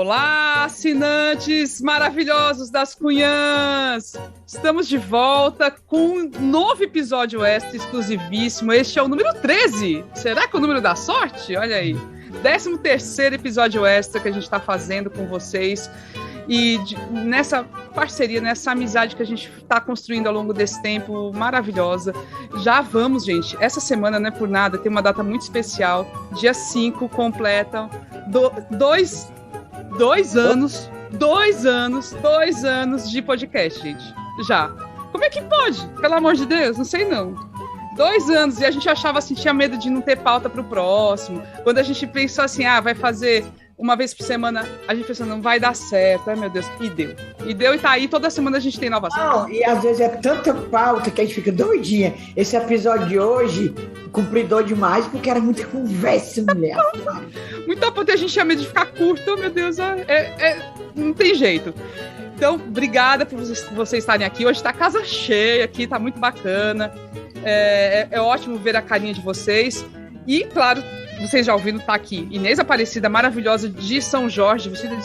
Olá, assinantes maravilhosos das Cunhãs! Estamos de volta com um novo episódio extra exclusivíssimo. Este é o número 13. Será que é o número da sorte? Olha aí. 13º episódio extra que a gente está fazendo com vocês. E nessa parceria, nessa amizade que a gente está construindo ao longo desse tempo, maravilhosa. Já vamos, gente. Essa semana, não é por nada, tem uma data muito especial. Dia 5, completam dois anos de podcast, gente. Já. Como é que pode? Pelo amor de Deus, não sei não. 2 anos, e a gente achava assim, tinha medo de não ter pauta pro próximo. Quando a gente pensou assim, vai fazer uma vez por semana, a gente pensou, não vai dar certo. Ai, meu Deus, e deu. E tá aí, toda semana a gente tem novas pautas. Não, e às vezes é tanta pauta que a gente fica doidinha. Esse episódio de hoje, cumpridor demais, porque era muita conversa, mulher. Muita pauta, a gente tinha medo de ficar curto, meu Deus, não tem jeito. Então, obrigada por vocês estarem aqui. Hoje tá casa cheia aqui, tá muito bacana. É ótimo ver a carinha de vocês. E, claro, vocês já ouviram, tá aqui Inês Aparecida, maravilhosa, de São Jorge, vestida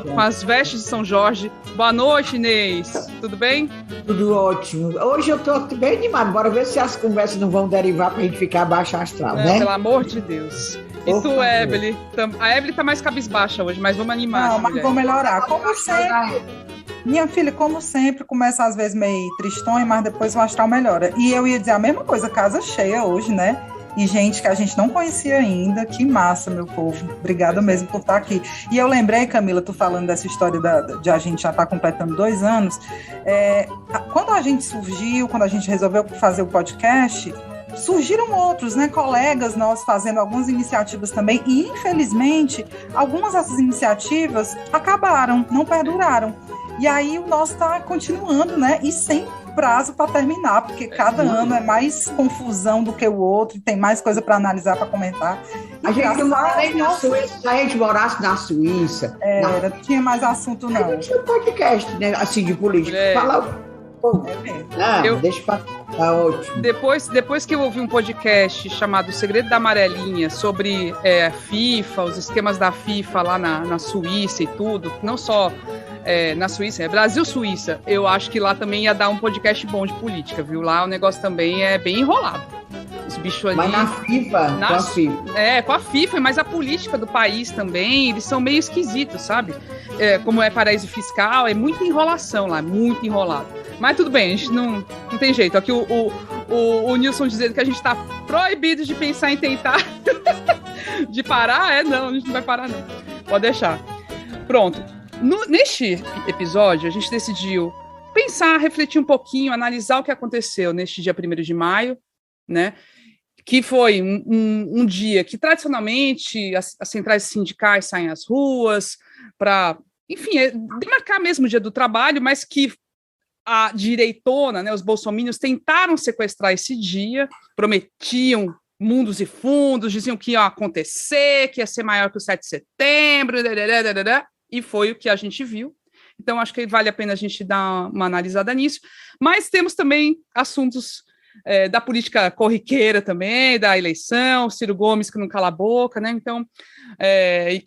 com as vestes de São Jorge. Boa noite, Inês. Tudo bem? Tudo ótimo. Hoje eu tô bem animado. Bora ver se as conversas não vão derivar pra gente ficar baixo astral, né? Pelo amor de Deus. E tu, Evelyn? A Evelyn tá mais cabisbaixa hoje, mas vamos animar. Não, mas vou melhorar. Como sempre. Minha filha, como sempre, começa às vezes meio tristonha, mas depois o astral melhora. E eu ia dizer a mesma coisa, casa cheia hoje, né? E gente que a gente não conhecia ainda. Que massa, meu povo. Obrigada mesmo por estar aqui. E eu lembrei, Camila, tu falando dessa história de a gente já estar completando 2 anos. Quando a gente surgiu, quando a gente resolveu fazer o podcast, surgiram outros, né, colegas nossos fazendo algumas iniciativas também. E, infelizmente, algumas dessas iniciativas acabaram, não perduraram. E aí o nosso está continuando, né? E sem prazo para terminar, porque cada ano é mais confusão do que o outro, tem mais coisa para analisar, para comentar. A gente não mora nem na Suíça. Se a gente morasse na Suíça... tinha mais assunto, não. A gente tinha um podcast, né, assim, de política. Fala... deixa pra... Tá ótimo. Depois que eu ouvi um podcast chamado O Segredo da Amarelinha, sobre a FIFA, os esquemas da FIFA lá na Suíça e tudo, não só na Suíça, Brasil-Suíça, eu acho que lá também ia dar um podcast bom de política, viu? Lá o negócio também é bem enrolado. Os bichos ali... Mas na FIFA? Com a FIFA. Com a FIFA, mas a política do país também, eles são meio esquisitos, sabe? Como é paraíso fiscal, é muita enrolação lá, muito enrolado. Mas tudo bem, a gente não tem jeito. Aqui o Nilson dizendo que a gente está proibido de pensar em tentar de parar. Não, a gente não vai parar, não. Pode deixar. Pronto. Neste episódio, a gente decidiu pensar, refletir um pouquinho, analisar o que aconteceu neste dia 1º de maio, né? Que foi um dia que, tradicionalmente, as centrais sindicais saem às ruas para, enfim, demarcar mesmo o dia do trabalho, mas que a direitona, né, os bolsominions, tentaram sequestrar esse dia, prometiam mundos e fundos, diziam que ia acontecer, que ia ser maior que o 7 de setembro, e foi o que a gente viu. Então, acho que vale a pena a gente dar uma analisada nisso. Mas temos também assuntos da política corriqueira também, da eleição, Ciro Gomes que não cala a boca, né? Então, e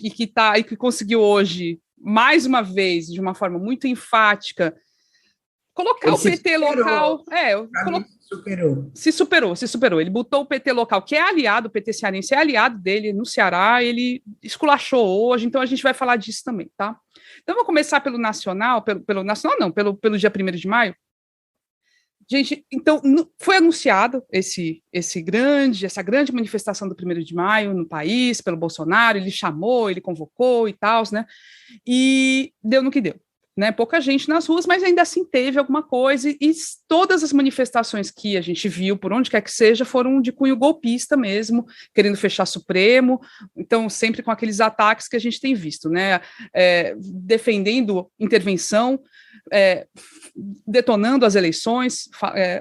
que conseguiu hoje, mais uma vez, de uma forma muito enfática, colocar o PT local... Se superou. Ele botou o PT local, que é aliado, o PT cearense é aliado dele no Ceará, ele esculachou hoje, então a gente vai falar disso também, tá? Então, vou começar pelo nacional, pelo nacional não, pelo dia 1º de maio. Gente, então, foi anunciado essa grande manifestação do 1º de maio no país, pelo Bolsonaro, ele chamou, ele convocou e tal, né? E deu no que deu. Né, pouca gente nas ruas, mas ainda assim teve alguma coisa, e todas as manifestações que a gente viu, por onde quer que seja, foram de cunho golpista mesmo, querendo fechar Supremo, então sempre com aqueles ataques que a gente tem visto, né, defendendo intervenção, detonando as eleições,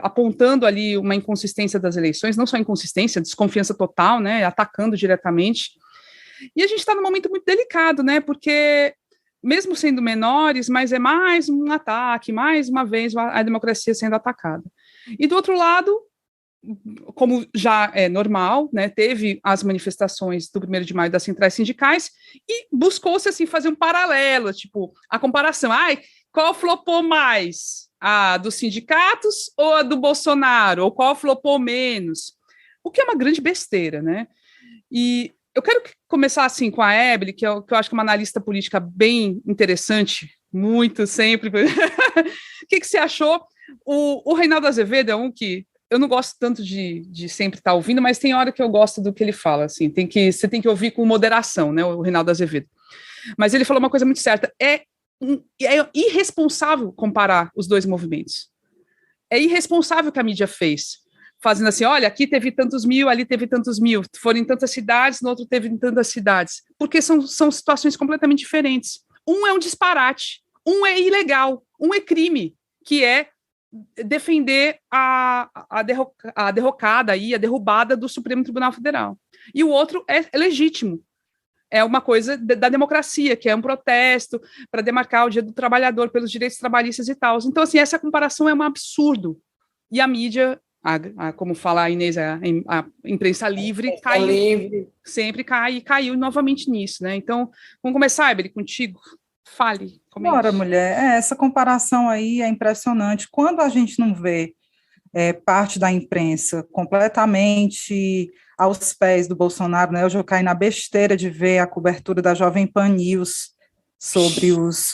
apontando ali uma inconsistência das eleições, não só inconsistência, desconfiança total, né, atacando diretamente, e a gente está num momento muito delicado, né, porque mesmo sendo menores, mas é mais um ataque, mais uma vez a democracia sendo atacada. E do outro lado, como já é normal, né, teve as manifestações do 1º de maio das centrais sindicais e buscou-se assim, fazer um paralelo, tipo, a comparação. Qual flopou mais? A dos sindicatos ou a do Bolsonaro? Ou qual flopou menos? O que é uma grande besteira, né? E eu quero começar assim com a Ebele, que eu acho que é uma analista política bem interessante, muito sempre. O que você achou? O Reinaldo Azevedo é um que eu não gosto tanto de sempre estar ouvindo, mas tem hora que eu gosto do que ele fala, assim, você tem que ouvir com moderação, né, o Reinaldo Azevedo. Mas ele falou uma coisa muito certa, é irresponsável comparar os dois movimentos. É irresponsável o que a mídia fez, fazendo assim, olha, aqui teve tantos mil, ali teve tantos mil, foram em tantas cidades, no outro teve em tantas cidades, porque são situações completamente diferentes. Um é um disparate, um é ilegal, um é crime, que é defender a derrocada e a derrubada do Supremo Tribunal Federal. E o outro é legítimo. É uma coisa da democracia, que é um protesto para demarcar o Dia do Trabalhador pelos direitos trabalhistas e tal. Então, assim, essa comparação é um absurdo. E a mídia, como fala a Inês, a imprensa livre, sempre cai e caiu novamente nisso, né? Então, vamos começar, Ebele, contigo. Fale. Bora, mulher. Essa comparação aí é impressionante. Quando a gente não vê parte da imprensa completamente aos pés do Bolsonaro, né? Eu já caí na besteira de ver a cobertura da Jovem Pan News sobre os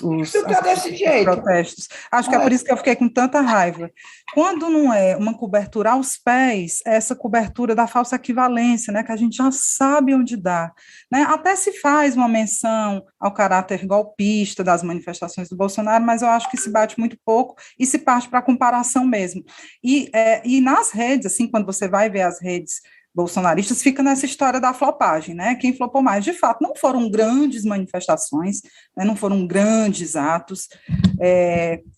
protestos. Acho que é por isso que eu fiquei com tanta raiva. Quando não é uma cobertura aos pés, é essa cobertura da falsa equivalência, né, que a gente já sabe onde dá. Né? Até se faz uma menção ao caráter golpista das manifestações do Bolsonaro, mas eu acho que se bate muito pouco e se parte para a comparação mesmo. E nas redes, assim, quando você vai ver as redes bolsonaristas, fica nessa história da flopagem, né? Quem flopou mais? De fato, não foram grandes manifestações, né? Não foram grandes atos.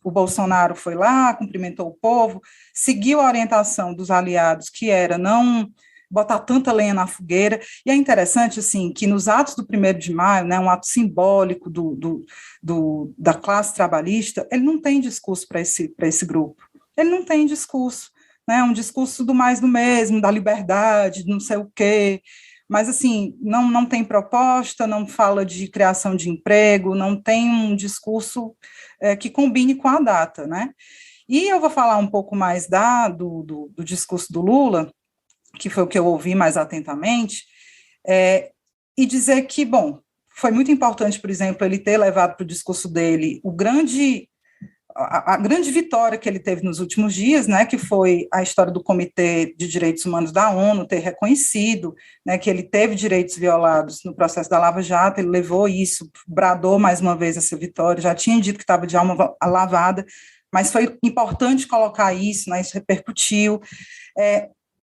O Bolsonaro foi lá, cumprimentou o povo, seguiu a orientação dos aliados, que era não botar tanta lenha na fogueira, e é interessante, assim, que nos atos do 1º de maio, né, um ato simbólico da classe trabalhista, ele não tem discurso para esse grupo, ele não tem discurso, né, um discurso do mais do mesmo, da liberdade, não sei o quê, mas, assim, não tem proposta, não fala de criação de emprego, não tem um discurso que combine com a data, né? E eu vou falar um pouco mais do discurso do Lula, que foi o que eu ouvi mais atentamente, e dizer que, bom, foi muito importante, por exemplo, ele ter levado para o discurso dele a grande vitória que ele teve nos últimos dias, né, que foi a história do Comitê de Direitos Humanos da ONU ter reconhecido, né, que ele teve direitos violados no processo da Lava Jato, ele levou isso, bradou mais uma vez essa vitória, já tinha dito que estava de alma lavada, mas foi importante colocar isso, né, isso repercutiu,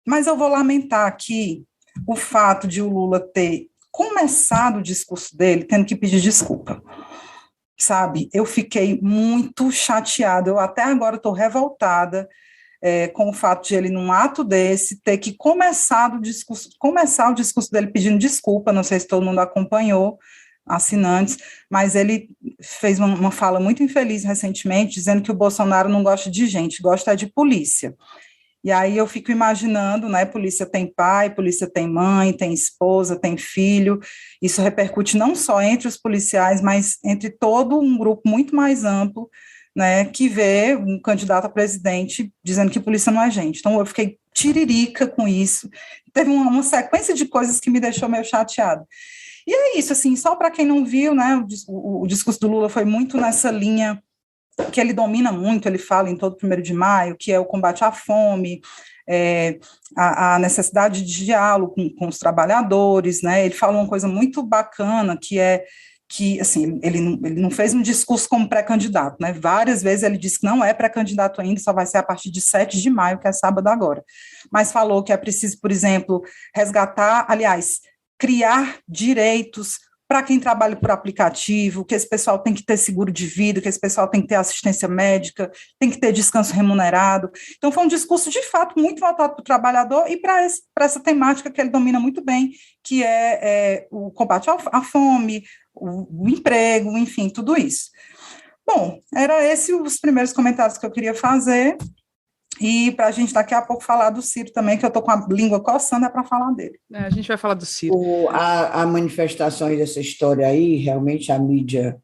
mas eu vou lamentar aqui o fato de o Lula ter começado o discurso dele tendo que pedir desculpa. Sabe, eu fiquei muito chateada, eu até agora estou revoltada com o fato de ele, num ato desse, ter que começar o discurso dele pedindo desculpa, não sei se todo mundo acompanhou, assinantes, mas ele fez uma fala muito infeliz recentemente, dizendo que o Bolsonaro não gosta de gente, gosta de polícia. E aí eu fico imaginando, né, polícia tem pai, polícia tem mãe, tem esposa, tem filho, isso repercute não só entre os policiais, mas entre todo um grupo muito mais amplo, né, que vê um candidato a presidente dizendo que polícia não é gente. Então eu fiquei tiririca com isso, teve uma sequência de coisas que me deixou meio chateada. E é isso, assim, só para quem não viu, né, o discurso do Lula foi muito nessa linha que ele domina muito, ele fala em todo 1º de maio, que é o combate à fome, a necessidade de diálogo com os trabalhadores, né, ele fala uma coisa muito bacana, que assim, ele não fez um discurso como pré-candidato, né, várias vezes ele disse que não é pré-candidato ainda, só vai ser a partir de 7 de maio, que é sábado agora, mas falou que é preciso, por exemplo, criar direitos para quem trabalha por aplicativo, que esse pessoal tem que ter seguro de vida, que esse pessoal tem que ter assistência médica, tem que ter descanso remunerado. Então, foi um discurso, de fato, muito voltado para o trabalhador e para essa temática que ele domina muito bem, que é o combate à fome, o emprego, enfim, tudo isso. Bom, era esses os primeiros comentários que eu queria fazer. E para a gente daqui a pouco falar do Ciro também, que eu estou com a língua coçando, é para falar dele. A gente vai falar do Ciro. A manifestação dessa história aí, realmente a mídia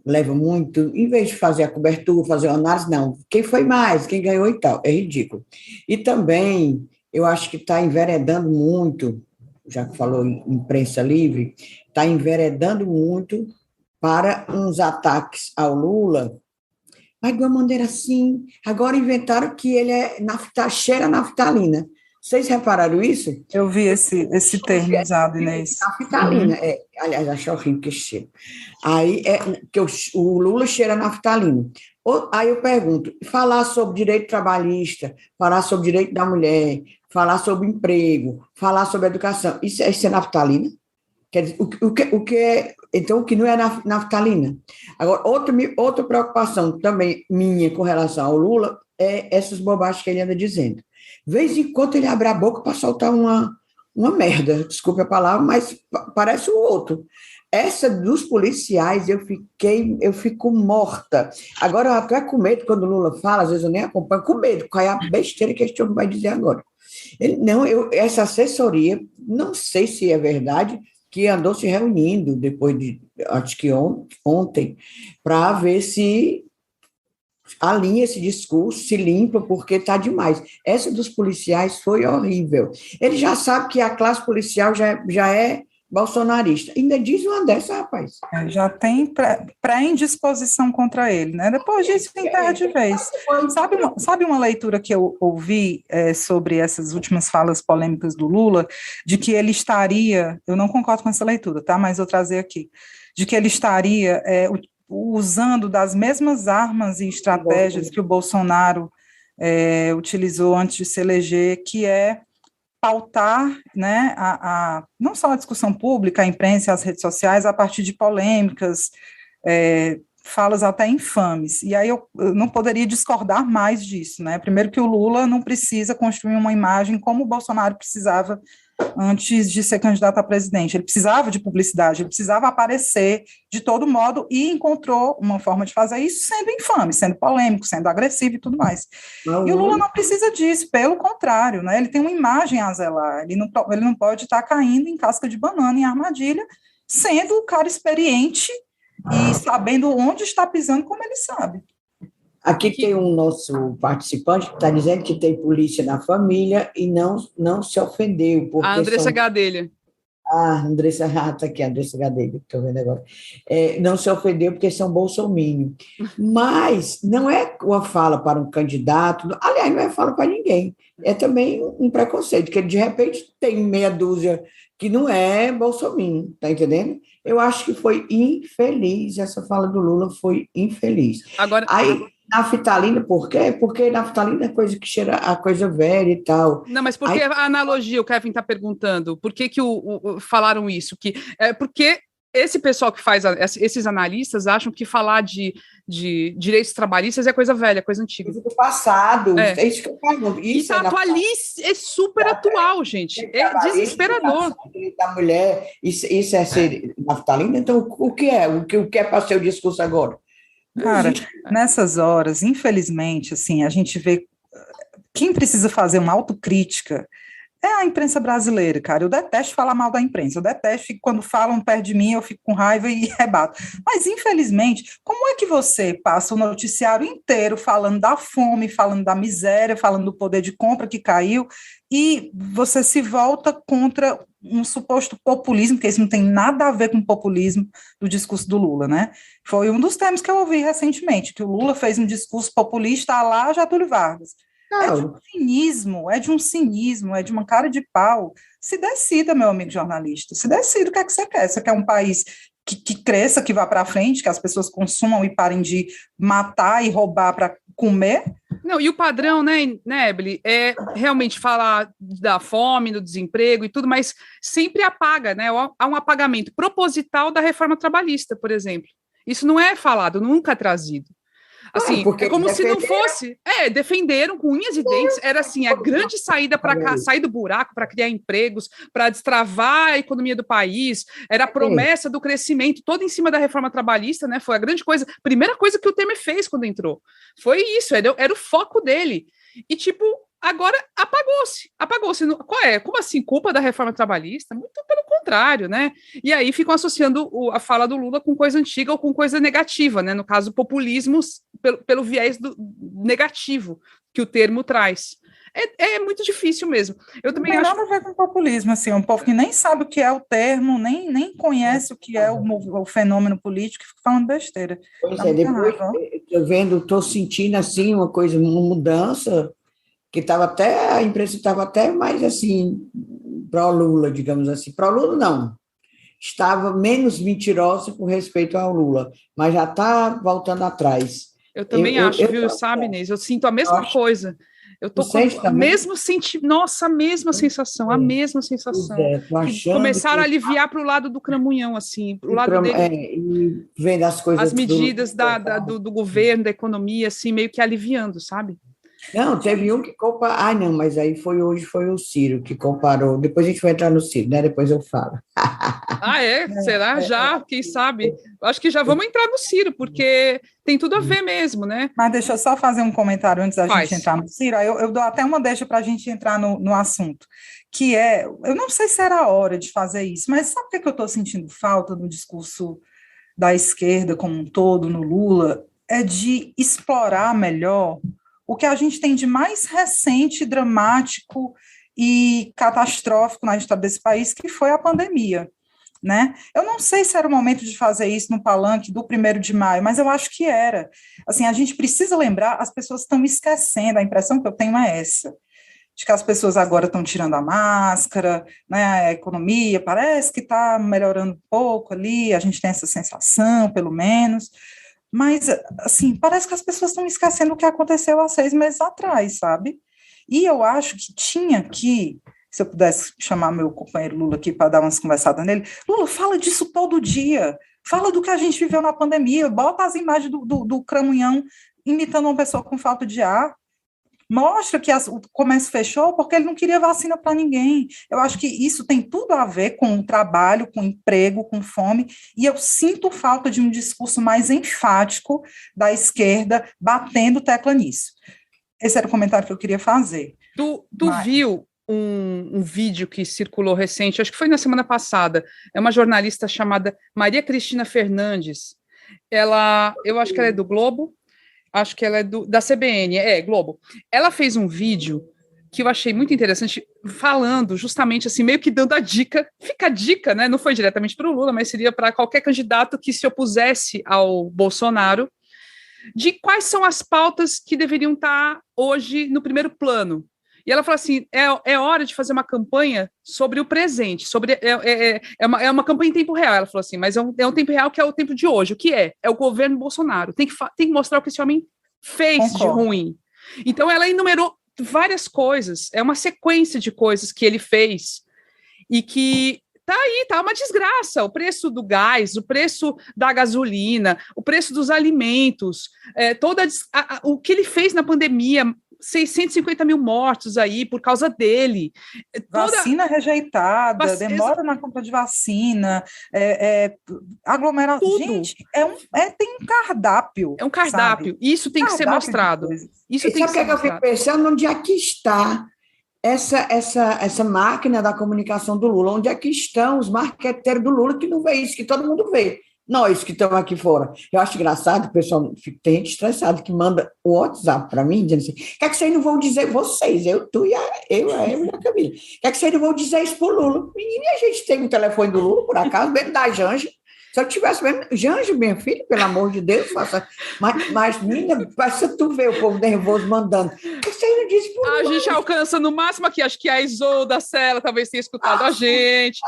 leva muito, em vez de fazer a cobertura, fazer uma análise, não. Quem foi mais, quem ganhou e tal. É ridículo. E também, eu acho que está enveredando muito, já que falou em imprensa livre, está enveredando muito para uns ataques ao Lula, mas de uma maneira assim. Agora inventaram que ele cheira naftalina. Vocês repararam isso? Eu vi esse termo usado, Inês. Naftalina, aliás, acho horrível que cheiro. Aí que o Lula cheira naftalina. Aí eu pergunto, falar sobre direito trabalhista, falar sobre direito da mulher, falar sobre emprego, falar sobre educação, isso é naftalina? Quer dizer, o que é, então, o que não é naftalina? Agora, outra preocupação também minha com relação ao Lula é essas bobagens que ele anda dizendo. De vez em quando ele abre a boca para soltar uma merda, desculpe a palavra, mas parece o outro. Essa dos policiais, eu fico morta. Agora, eu até com medo, quando o Lula fala, às vezes eu nem acompanho, com medo, qual é a besteira que este homem vai dizer agora. Essa assessoria, não sei se é verdade, que andou se reunindo depois acho que ontem, para ver se alinha esse discurso, se limpa, porque está demais. Essa dos policiais foi horrível. Ele já sabe que a classe policial já é bolsonarista. Ainda diz uma dessa, rapaz. Já tem pré-indisposição contra ele, né? Depois disso, enterra de vez. Sabe uma leitura que eu ouvi sobre essas últimas falas polêmicas do Lula, de que ele estaria, eu não concordo com essa leitura, tá? Mas eu trazer aqui, de que ele estaria usando das mesmas armas e estratégias que o Bolsonaro utilizou antes de se eleger, que é pautar, né, não só a discussão pública, a imprensa e as redes sociais, a partir de polêmicas, falas até infames. E aí eu não poderia discordar mais disso, né? Primeiro que o Lula não precisa construir uma imagem como o Bolsonaro precisava antes de ser candidato a presidente. Ele precisava de publicidade, ele precisava aparecer de todo modo e encontrou uma forma de fazer isso sendo infame, sendo polêmico, sendo agressivo e tudo mais. E o Lula não precisa disso, pelo contrário, né? Ele tem uma imagem a zelar, ele não pode estar caindo em casca de banana, em armadilha, sendo um cara experiente e sabendo onde está pisando, como ele sabe. Aqui tem um nosso participante que está dizendo que tem polícia na família e não se ofendeu. A Andressa Gadelha. Andressa está aqui, a Andressa Gadelha, estou vendo agora. Não se ofendeu porque são bolsominions. Mas não é uma fala para um candidato, aliás, não é fala para ninguém. É também um preconceito, que de repente tem meia dúzia que não é bolsominion, está entendendo? Eu acho que foi infeliz, essa fala do Lula foi infeliz. Agora... Naftalina, por quê? Porque naftalina é coisa que cheira a coisa velha e tal. Não, mas por que a analogia, o Kevin está perguntando, por que falaram isso? Porque esse pessoal que faz, esses analistas acham que falar de direitos trabalhistas é coisa velha, coisa antiga. Do passado, é isso que eu pergunto. Isso é super atual, gente. É desesperador. Da mulher, isso é ser naftalina? Então, o que é? O que é para ser o discurso agora? Cara, nessas horas, infelizmente, assim, a gente vê quem precisa fazer uma autocrítica é a imprensa brasileira, cara. Eu detesto falar mal da imprensa, eu detesto quando falam perto de mim, eu fico com raiva e rebato. Mas, infelizmente, como é que você passa o noticiário inteiro falando da fome, falando da miséria, falando do poder de compra que caiu, e você se volta contra um suposto populismo, porque isso não tem nada a ver com o populismo do discurso do Lula, né? Foi um dos termos que eu ouvi recentemente, que o Lula fez um discurso populista à la Getúlio Vargas. Não. É de um cinismo, é de uma cara de pau. Se decida, meu amigo jornalista, se decida o que é que você quer. Você quer um país que cresça, que vá para frente, que as pessoas consumam e parem de matar e roubar para comer? Não, e o padrão, né, Ebeli, é realmente falar da fome, do desemprego e tudo, mas sempre apaga, né? Há um apagamento proposital da reforma trabalhista, por exemplo. Isso não é falado, nunca é trazido. Assim, é como se não fosse. Defenderam com unhas e dentes. Era assim, a grande saída para sair do buraco, para criar empregos, para destravar a economia do país. Era a promessa do crescimento, toda em cima da reforma trabalhista, né? Foi a grande coisa. Primeira coisa que o Temer fez quando entrou. Foi isso, era o foco dele. E, tipo, agora apagou-se. Qual é? Como assim? Culpa da reforma trabalhista? Muito pelo contrário, né? E aí ficam associando a fala do Lula com coisa antiga ou com coisa negativa, né? No caso, populismo pelo viés negativo que o termo traz. É muito difícil mesmo. Eu também não tem acho... nada a ver com populismo, assim, um povo que nem sabe o que é o termo, nem conhece o que é o fenômeno político, fica falando besteira. Pois é, depois estou sentindo assim uma coisa, uma mudança, que a imprensa estava até mais assim, pró-Lula, digamos assim. Pró-Lula, não. Estava menos mentirosa com respeito ao Lula, mas já está voltando atrás. Eu também acho, viu, sabe, Inês? Eu sinto a mesma coisa. Eu tô com a mesma nossa, a mesma sensação, a mesma sensação. Que começaram a aliviar para o lado do cramunhão, assim, para o lado dele. E vendo as coisas. As medidas do governo, da economia, assim, meio que aliviando, sabe? Não, teve um que comparou. Ah, não, mas aí hoje foi o Ciro que comparou. Depois a gente vai entrar no Ciro, né? Depois eu falo. Ah, é? Será? Já? Quem sabe? Acho que já vamos entrar no Ciro, porque tem tudo a ver mesmo, né? Mas deixa eu só fazer um comentário antes da gente entrar no Ciro. Eu dou até uma deixa para a gente entrar no assunto, que eu não sei se era a hora de fazer isso, mas sabe o que eu estou sentindo falta no discurso da esquerda como um todo, no Lula? É de explorar melhor o que a gente tem de mais recente, dramático e catastrófico na história desse país, que foi a pandemia, né? Eu não sei se era o momento de fazer isso no palanque do 1º de maio, mas eu acho que era. Assim, a gente precisa lembrar, as pessoas estão esquecendo, a impressão que eu tenho é essa, de que as pessoas agora estão tirando a máscara, né? A economia parece que está melhorando um pouco ali, a gente tem essa sensação, pelo menos. Mas, assim, parece que as pessoas estão esquecendo o que aconteceu há 6 meses atrás, sabe? E eu acho que tinha que, se eu pudesse chamar meu companheiro Lula aqui para dar umas conversadas nele, Lula, fala disso todo dia, fala do que a gente viveu na pandemia, bota as imagens do cramunhão imitando uma pessoa com falta de ar, mostra que o comércio fechou porque ele não queria vacina para ninguém. Eu acho que isso tem tudo a ver com o trabalho, com emprego, com fome, e eu sinto falta de um discurso mais enfático da esquerda batendo tecla nisso. Esse era o comentário que eu queria fazer. Tu viu um vídeo que circulou recente, acho que foi na semana passada, é uma jornalista chamada Maria Cristina Fernandes, eu acho que ela é do Globo, acho que ela é da CBN, Globo. Ela fez um vídeo que eu achei muito interessante, falando justamente assim, meio que dando a dica, fica a dica, né? Não foi diretamente para o Lula, mas seria para qualquer candidato que se opusesse ao Bolsonaro, de quais são as pautas que deveriam estar hoje no primeiro plano. E ela falou assim, é hora de fazer uma campanha sobre o presente, é uma campanha em tempo real, ela falou assim, mas é um tempo real que é o tempo de hoje. O que é? É o governo Bolsonaro. Tem que mostrar o que esse homem fez de ruim. Então ela enumerou várias coisas, é uma sequência de coisas que ele fez e que tá uma desgraça, o preço do gás, o preço da gasolina, o preço dos alimentos, o que ele fez na pandemia, 650 mil mortos aí por causa dele. Vacina rejeitada, demora na compra de vacina, aglomeração. Gente, tem um cardápio. É um cardápio. Sabe? Isso tem que ser mostrado. Isso tem que ser mostrado. Eu fico pensando onde é que está essa máquina da comunicação do Lula, onde é que estão os marqueteiros do Lula que não vê isso, que todo mundo vê. Nós que estamos aqui fora. Eu acho engraçado, pessoal, tem gente estressada que manda o WhatsApp para mim, dizendo assim, o que é que vocês não vão dizer, vocês, tu e a Camila, o que é que vocês não vão dizer isso para o Lula? E a gente tem o telefone do Lula, por acaso, mesmo da Janja. Se eu tivesse mesmo, Janja, minha filha, pelo amor de Deus, mas menina, basta tu ver o povo nervoso mandando. Vocês não dizem por A gente alcança no máximo aqui, acho que a Isolda Sela talvez tenha escutado a gente,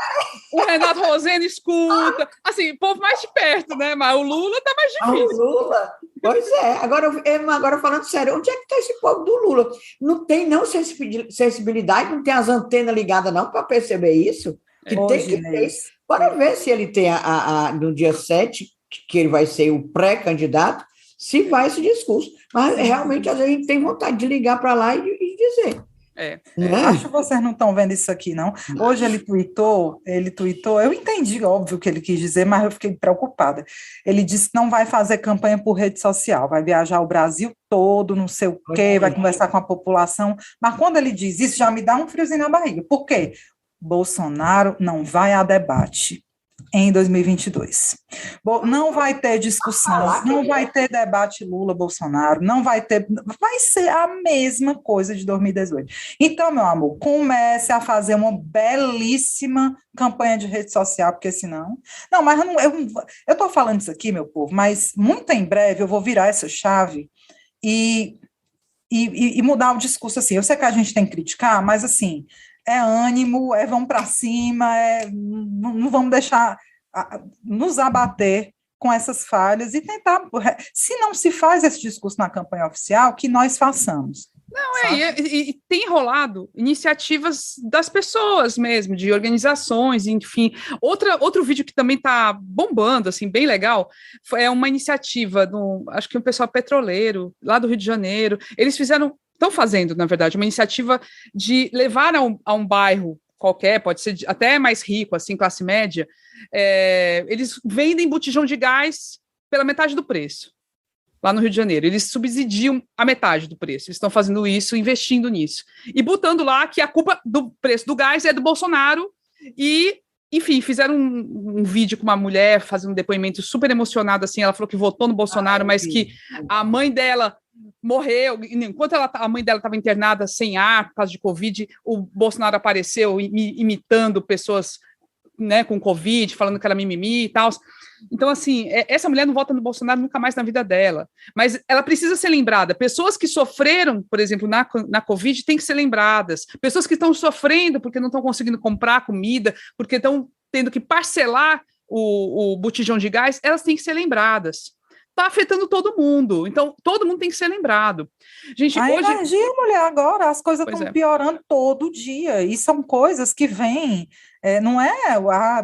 o Renato Rosendo escuta, assim, o povo mais de perto, né? Mas o Lula tá mais difícil. O Lula? Pois é. Agora falando sério, onde é que está esse povo do Lula? Não tem não sensibilidade, não tem as antenas ligadas não para perceber isso? Que tem que ter isso. Bora ver se ele tem no dia 7, que ele vai ser o pré-candidato, se vai esse discurso. Mas realmente, às vezes, a gente tem vontade de ligar para lá e dizer. Acho que vocês não estão vendo isso aqui, não. Hoje ele tweetou, eu entendi, óbvio, o que ele quis dizer, mas eu fiquei preocupada. Ele disse que não vai fazer campanha por rede social, vai viajar o Brasil todo, não sei o quê, vai conversar com a população, mas quando ele diz isso, já me dá um friozinho na barriga. Por quê? Bolsonaro não vai a debate em 2022. Não vai ter discussão, não vai ter debate Lula-Bolsonaro, não vai ter, vai ser a mesma coisa de 2018. Então, meu amor, comece a fazer uma belíssima campanha de rede social, porque senão... Não, mas eu estou falando isso aqui, meu povo, mas muito em breve eu vou virar essa chave e mudar o discurso assim. Eu sei que a gente tem que criticar, mas assim... É ânimo, vamos para cima, não vamos deixar nos abater com essas falhas e tentar, se não se faz esse discurso na campanha oficial, que nós façamos. Não, e tem rolado iniciativas das pessoas mesmo, de organizações, enfim. Outro vídeo que também está bombando, assim, bem legal, é uma iniciativa, acho que um pessoal petroleiro, lá do Rio de Janeiro, eles estão fazendo, na verdade, uma iniciativa de levar a um bairro qualquer, pode ser até mais rico, assim, classe média, eles vendem botijão de gás pela metade do preço, lá no Rio de Janeiro. Eles subsidiam a metade do preço. Eles estão fazendo isso, investindo nisso. E botando lá que a culpa do preço do gás é do Bolsonaro e... Enfim, fizeram um vídeo com uma mulher fazendo um depoimento super emocionado, assim, ela falou que votou no Bolsonaro, mas que a mãe dela morreu, enquanto a mãe dela estava internada sem ar por causa de Covid, o Bolsonaro apareceu imitando pessoas, né, com Covid, falando que era mimimi e tal. Então, assim, essa mulher não vota no Bolsonaro nunca mais na vida dela, mas ela precisa ser lembrada. Pessoas que sofreram, por exemplo, na Covid, têm que ser lembradas. Pessoas que estão sofrendo porque não estão conseguindo comprar comida, porque estão tendo que parcelar o botijão de gás, elas têm que ser lembradas. Está afetando todo mundo, então todo mundo tem que ser lembrado. Gente, a energia, mulher, agora as coisas estão piorando todo dia, e são coisas que vêm, não é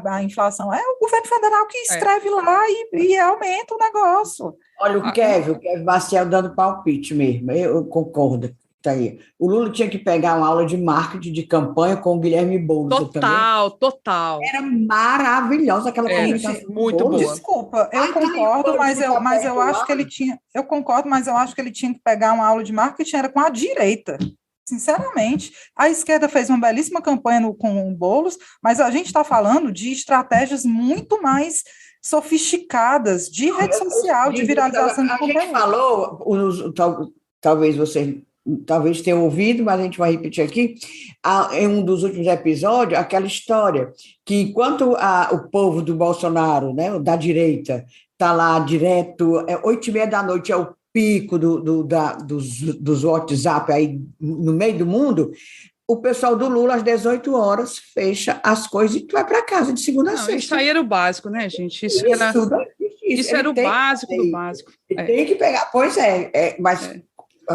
a inflação, é o governo federal que escreve lá e aumenta o negócio. Olha, o Kevin Maciel dando palpite mesmo, eu concordo. Tá aí. O Lula tinha que pegar uma aula de marketing de campanha com o Guilherme Boulos. Total. Era maravilhosa aquela comunicação. Muito boa. Desculpa, eu concordo, mas eu acho que ele tinha. Eu concordo, mas eu acho que ele tinha que pegar uma aula de marketing era com a direita. Sinceramente, a esquerda fez uma belíssima campanha com o Boulos, mas a gente está falando de estratégias muito mais sofisticadas de rede social, de viralização de conteúdo. A gente falou, talvez vocês tenham ouvido, mas a gente vai repetir aqui, em um dos últimos episódios, aquela história que enquanto o povo do Bolsonaro, né, da direita, está lá direto, 8h30 da noite é o pico dos WhatsApp aí no meio do mundo, o pessoal do Lula, às 18 horas, fecha as coisas e tu vai para casa de segunda a sexta. Isso aí era o básico, né, gente? Isso era o básico do básico. Tem que pegar, mas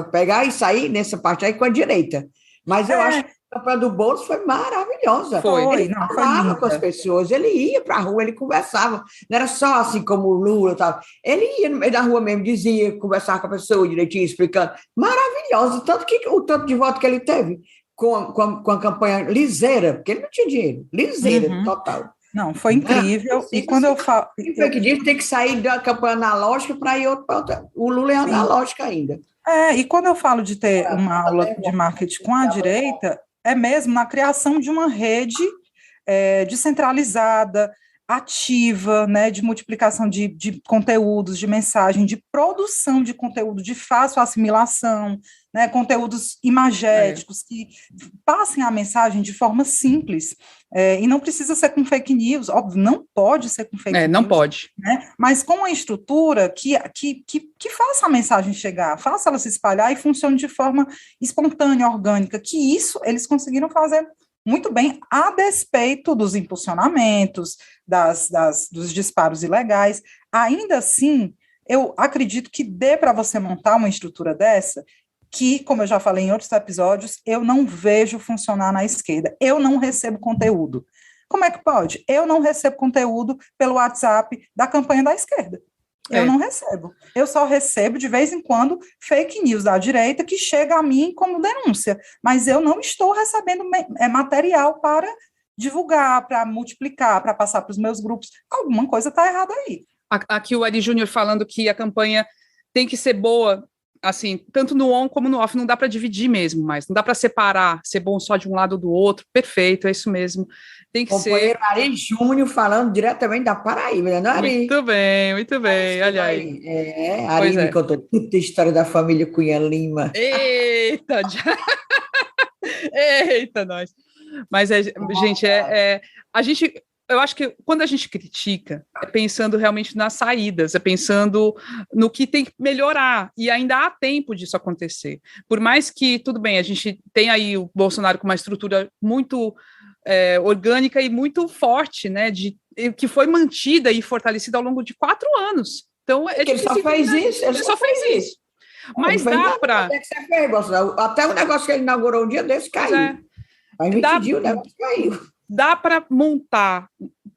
pegar e sair nessa parte aí com a direita. Mas eu acho que a campanha do Boulos foi maravilhosa. Ele falava com as pessoas, ele ia para a rua, ele conversava. Não era só assim como o Lula. Tal. Ele ia no meio da rua mesmo, dizia, conversava com a pessoa direitinho, explicando. Maravilhoso. Tanto que o tanto de voto que ele teve com a campanha liseira, porque ele não tinha dinheiro. Liseira, total. Não, foi incrível. E quando eu falo... Foi que diz, tem que sair da campanha analógica para ir outra. O Lula é analógico ainda. E quando eu falo de ter uma aula de marketing com a direita, é mesmo na criação de uma rede descentralizada, ativa, né, de multiplicação de conteúdos, de mensagem, de produção de conteúdo de fácil assimilação, né, conteúdos imagéticos que passem a mensagem de forma simples, e não precisa ser com fake news, óbvio, não pode ser com fake news. Não pode. Né, mas com uma estrutura que faça a mensagem chegar, faça ela se espalhar e funcione de forma espontânea, orgânica, que isso eles conseguiram fazer muito bem, a despeito dos impulsionamentos, dos disparos ilegais. Ainda assim, eu acredito que dê para você montar uma estrutura dessa, que, como eu já falei em outros episódios, eu não vejo funcionar na esquerda. Eu não recebo conteúdo. Como é que pode? Eu não recebo conteúdo pelo WhatsApp da campanha da esquerda. Eu não recebo. Eu só recebo, de vez em quando, fake news da direita que chega a mim como denúncia. Mas eu não estou recebendo material para divulgar, para multiplicar, para passar para os meus grupos. Alguma coisa está errada aí. Aqui o Ari Júnior falando que a campanha tem que ser boa, assim, tanto no on como no off, não dá para dividir mesmo, mas não dá para separar, ser bom só de um lado ou do outro. Perfeito, é isso mesmo. Tem que Companheiro ser. Ari Júnior falando diretamente da Paraíba, né, Ari? Muito bem, olha aí. Ari me contou toda a história da família Cunha Lima. Eita, eita, nós. Mas, gente, a gente, eu acho que quando a gente critica, é pensando realmente nas saídas, é pensando no que tem que melhorar, e ainda há tempo disso acontecer. Por mais que, tudo bem, a gente tem aí o Bolsonaro com uma estrutura muito orgânica e muito forte, né, que foi mantida e fortalecida ao longo de 4 anos. Então, ele só fez isso. Ele só fez isso. Mas dá para... Até o negócio que ele inaugurou um dia desse caiu. Mas me pediu, o negócio caiu. Dá para montar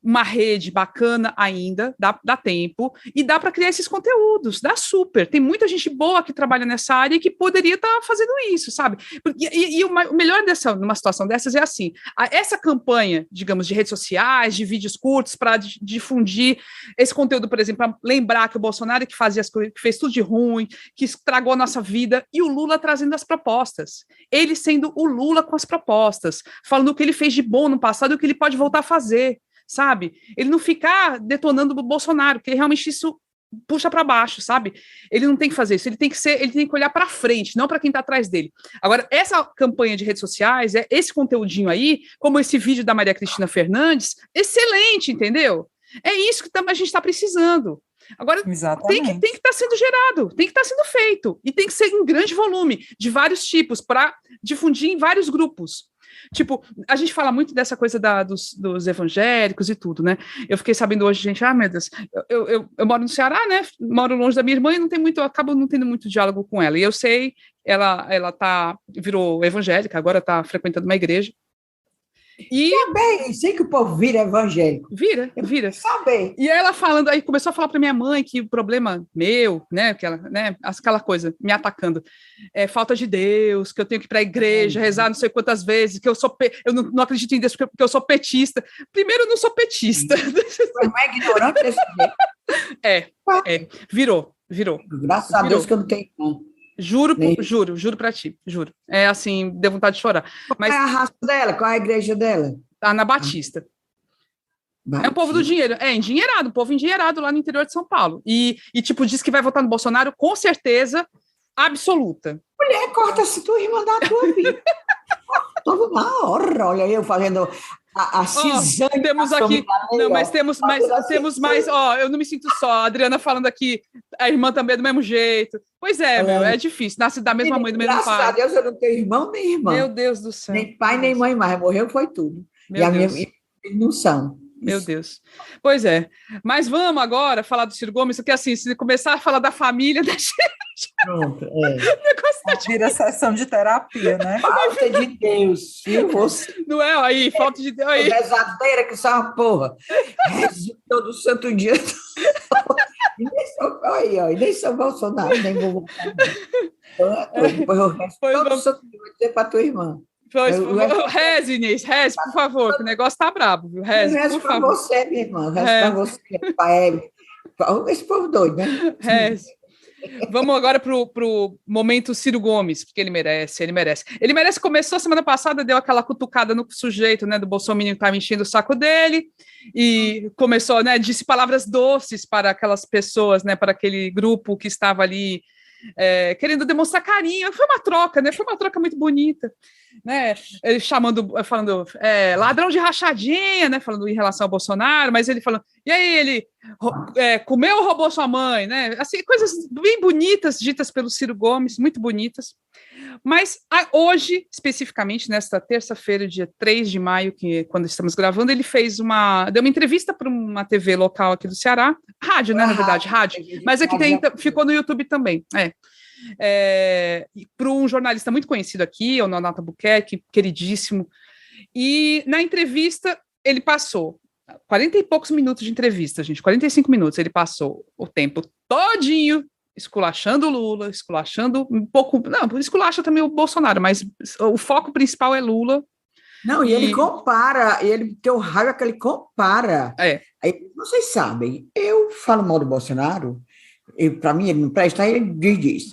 uma rede bacana ainda, dá tempo, e dá para criar esses conteúdos, dá super. Tem muita gente boa que trabalha nessa área e que poderia estar fazendo isso, sabe? E o melhor numa situação dessas é assim, essa campanha, digamos, de redes sociais, de vídeos curtos, para difundir esse conteúdo, por exemplo, para lembrar que o Bolsonaro que fazia as coisas, que fez tudo de ruim, que estragou a nossa vida, e o Lula trazendo as propostas. Ele sendo o Lula com as propostas, falando o que ele fez de bom no passado e o que ele pode voltar a fazer, sabe? Ele não ficar detonando o Bolsonaro, porque realmente isso puxa para baixo, sabe? Ele não tem que fazer isso, ele tem que olhar para frente, não para quem está atrás dele. Agora, essa campanha de redes sociais, esse conteúdinho aí, como esse vídeo da Maria Cristina Fernandes, excelente, entendeu? É isso que a gente está precisando. Agora, tem que estar sendo gerado, tem que estar sendo feito, e tem que ser em grande volume, de vários tipos, para difundir em vários grupos. Tipo, a gente fala muito dessa coisa dos evangélicos e tudo, né? Eu fiquei sabendo hoje, gente, meu Deus, eu moro no Ceará, né? Moro longe da minha irmã e eu acabo não tendo muito diálogo com ela. E eu sei, ela virou evangélica, agora está frequentando uma igreja. E também, sei que o povo vira evangélico. Vira. Saber. E ela falando, aí começou a falar para minha mãe que o problema meu, né, que ela, né, aquela coisa, me atacando, é falta de Deus, que eu tenho que ir para a igreja, rezar não sei quantas vezes, que eu não acredito em Deus porque eu sou petista. Primeiro, eu não sou petista. Mas não é ignorante desse jeito. Virou. Graças a Deus que eu não tenho não. Juro pra ti, juro. É assim, deu vontade de chorar. Qual é a raça dela? Qual é a igreja dela? Tá na Batista. É um povo do dinheiro. É endinheirado, um povo endinheirado lá no interior de São Paulo. E tipo, diz que vai votar no Bolsonaro com certeza absoluta. Mulher, corta-se tua irmã da tua vida. Toda na hora, olha eu fazendo... A cisane temos aqui, não, mas temos mais, eu não me sinto só, a Adriana falando aqui, a irmã também é do mesmo jeito. Pois é, é difícil, nasce da mesma mãe, do mesmo pai. Graças a Deus eu não tenho irmão nem irmã. Meu Deus do céu. Nem pai, nem mãe mais, morreu foi tudo. A minha não são. Meu Deus. Pois é. Mas vamos agora falar do Ciro Gomes, porque assim, se começar a falar da família da gente... Pronto, vira sessão de terapia, né? Falta de Deus, viu? Você... Não é? Aí, falta de Deus. Aí. Rezadeira que só uma porra. Rezo todo santo dia. E nem sou Bolsonaro, nem vou votar. Depois eu rezo todo santo dia, vou dizer para tua irmã. Reze, Inês, reze, por favor, que o negócio tá brabo, viu? Reze, por favor. Para você, minha irmã, reze para você, para esse povo doido, né? Reze. Vamos agora pro momento Ciro Gomes, porque ele merece. Começou semana passada, deu aquela cutucada no sujeito, né, do Bolsonaro que estava enchendo o saco dele, e começou, né, disse palavras doces para aquelas pessoas, né, para aquele grupo que estava ali querendo demonstrar carinho. Foi uma troca, né? Foi uma troca muito bonita, né? Ele falando ladrão de rachadinha, né? Falando em relação ao Bolsonaro, mas ele falando, e aí ele comeu ou roubou sua mãe, né? Assim, coisas bem bonitas ditas pelo Ciro Gomes, muito bonitas. Mas hoje, especificamente, nesta terça-feira, dia 3 de maio, que quando estamos gravando, ele deu uma entrevista para uma TV local aqui do Ceará, rádio, né, na verdade, rádio, mas aqui ficou no YouTube também, para um jornalista muito conhecido aqui, o Nonato Albuquerque, queridíssimo, e na entrevista ele passou 40 e poucos minutos de entrevista, gente, 45 minutos, ele passou o tempo todinho esculachando o Lula, esculachando um pouco, não, esculacha também o Bolsonaro, mas o foco principal é Lula. Não, e ele compara, ele tem o raiva que ele compara. É. Aí, vocês sabem, eu falo mal do Bolsonaro, para mim ele não presta, ele diz.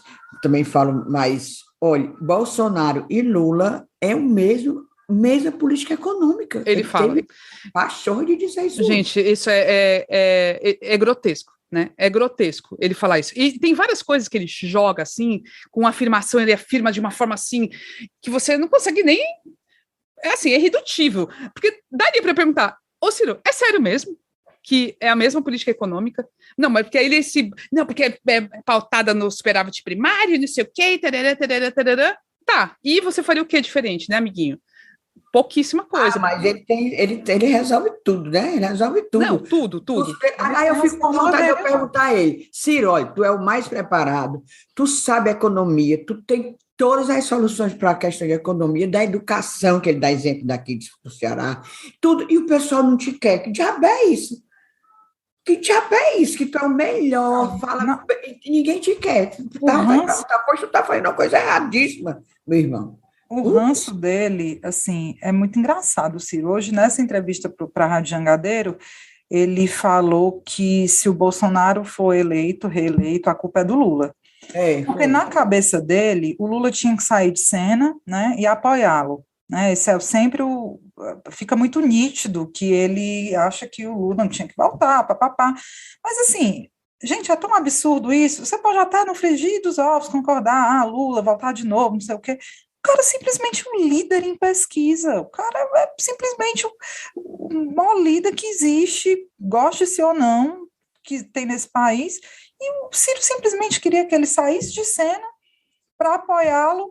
Também falo, mas, olha, Bolsonaro e Lula é o mesma política econômica. Ele fala. Teve pachorra de dizer isso. Gente, isso é grotesco. Né? É grotesco ele falar isso. E tem várias coisas que ele joga assim, com afirmação, ele afirma de uma forma assim, que você não consegue nem. É assim, é irredutível. Porque daria para perguntar, ô Ciro, é sério mesmo que é a mesma política econômica? Não, mas porque aí ele se. Não, porque é pautada no superávit primário, não sei o quê, tarará, tarará, tarará. Tá, e você faria o que diferente, né, amiguinho? Pouquíssima coisa. Mas ele resolve tudo, né? Ele resolve tudo. Não, tudo. Aí eu fico com vontade de eu perguntar a ele, Ciro, olha, tu é o mais preparado, tu sabe a economia, tu tem todas as soluções para a questão de economia, da educação, que ele dá exemplo daqui do Ceará, tudo, e o pessoal não te quer. Que diabo é isso? Que diabo é isso? Que tu é o melhor, fala, ninguém te quer. Pois tu tá fazendo uma coisa erradíssima, meu irmão. O ranço dele, assim, é muito engraçado, Ciro. Hoje, nessa entrevista para a Rádio Jangadeiro, ele falou que se o Bolsonaro for reeleito, a culpa é do Lula. Porque na cabeça dele, o Lula tinha que sair de cena, né, e apoiá-lo. Né? Esse é sempre fica muito nítido que ele acha que o Lula não tinha que voltar, papapá. Mas, assim, gente, é tão absurdo isso. Você pode até no frigir dos ovos concordar, Lula, voltar de novo, não sei o quê. O cara é simplesmente um líder em pesquisa, o cara é simplesmente o maior líder que existe, goste-se ou não, que tem nesse país, e o Ciro simplesmente queria que ele saísse de cena para apoiá-lo,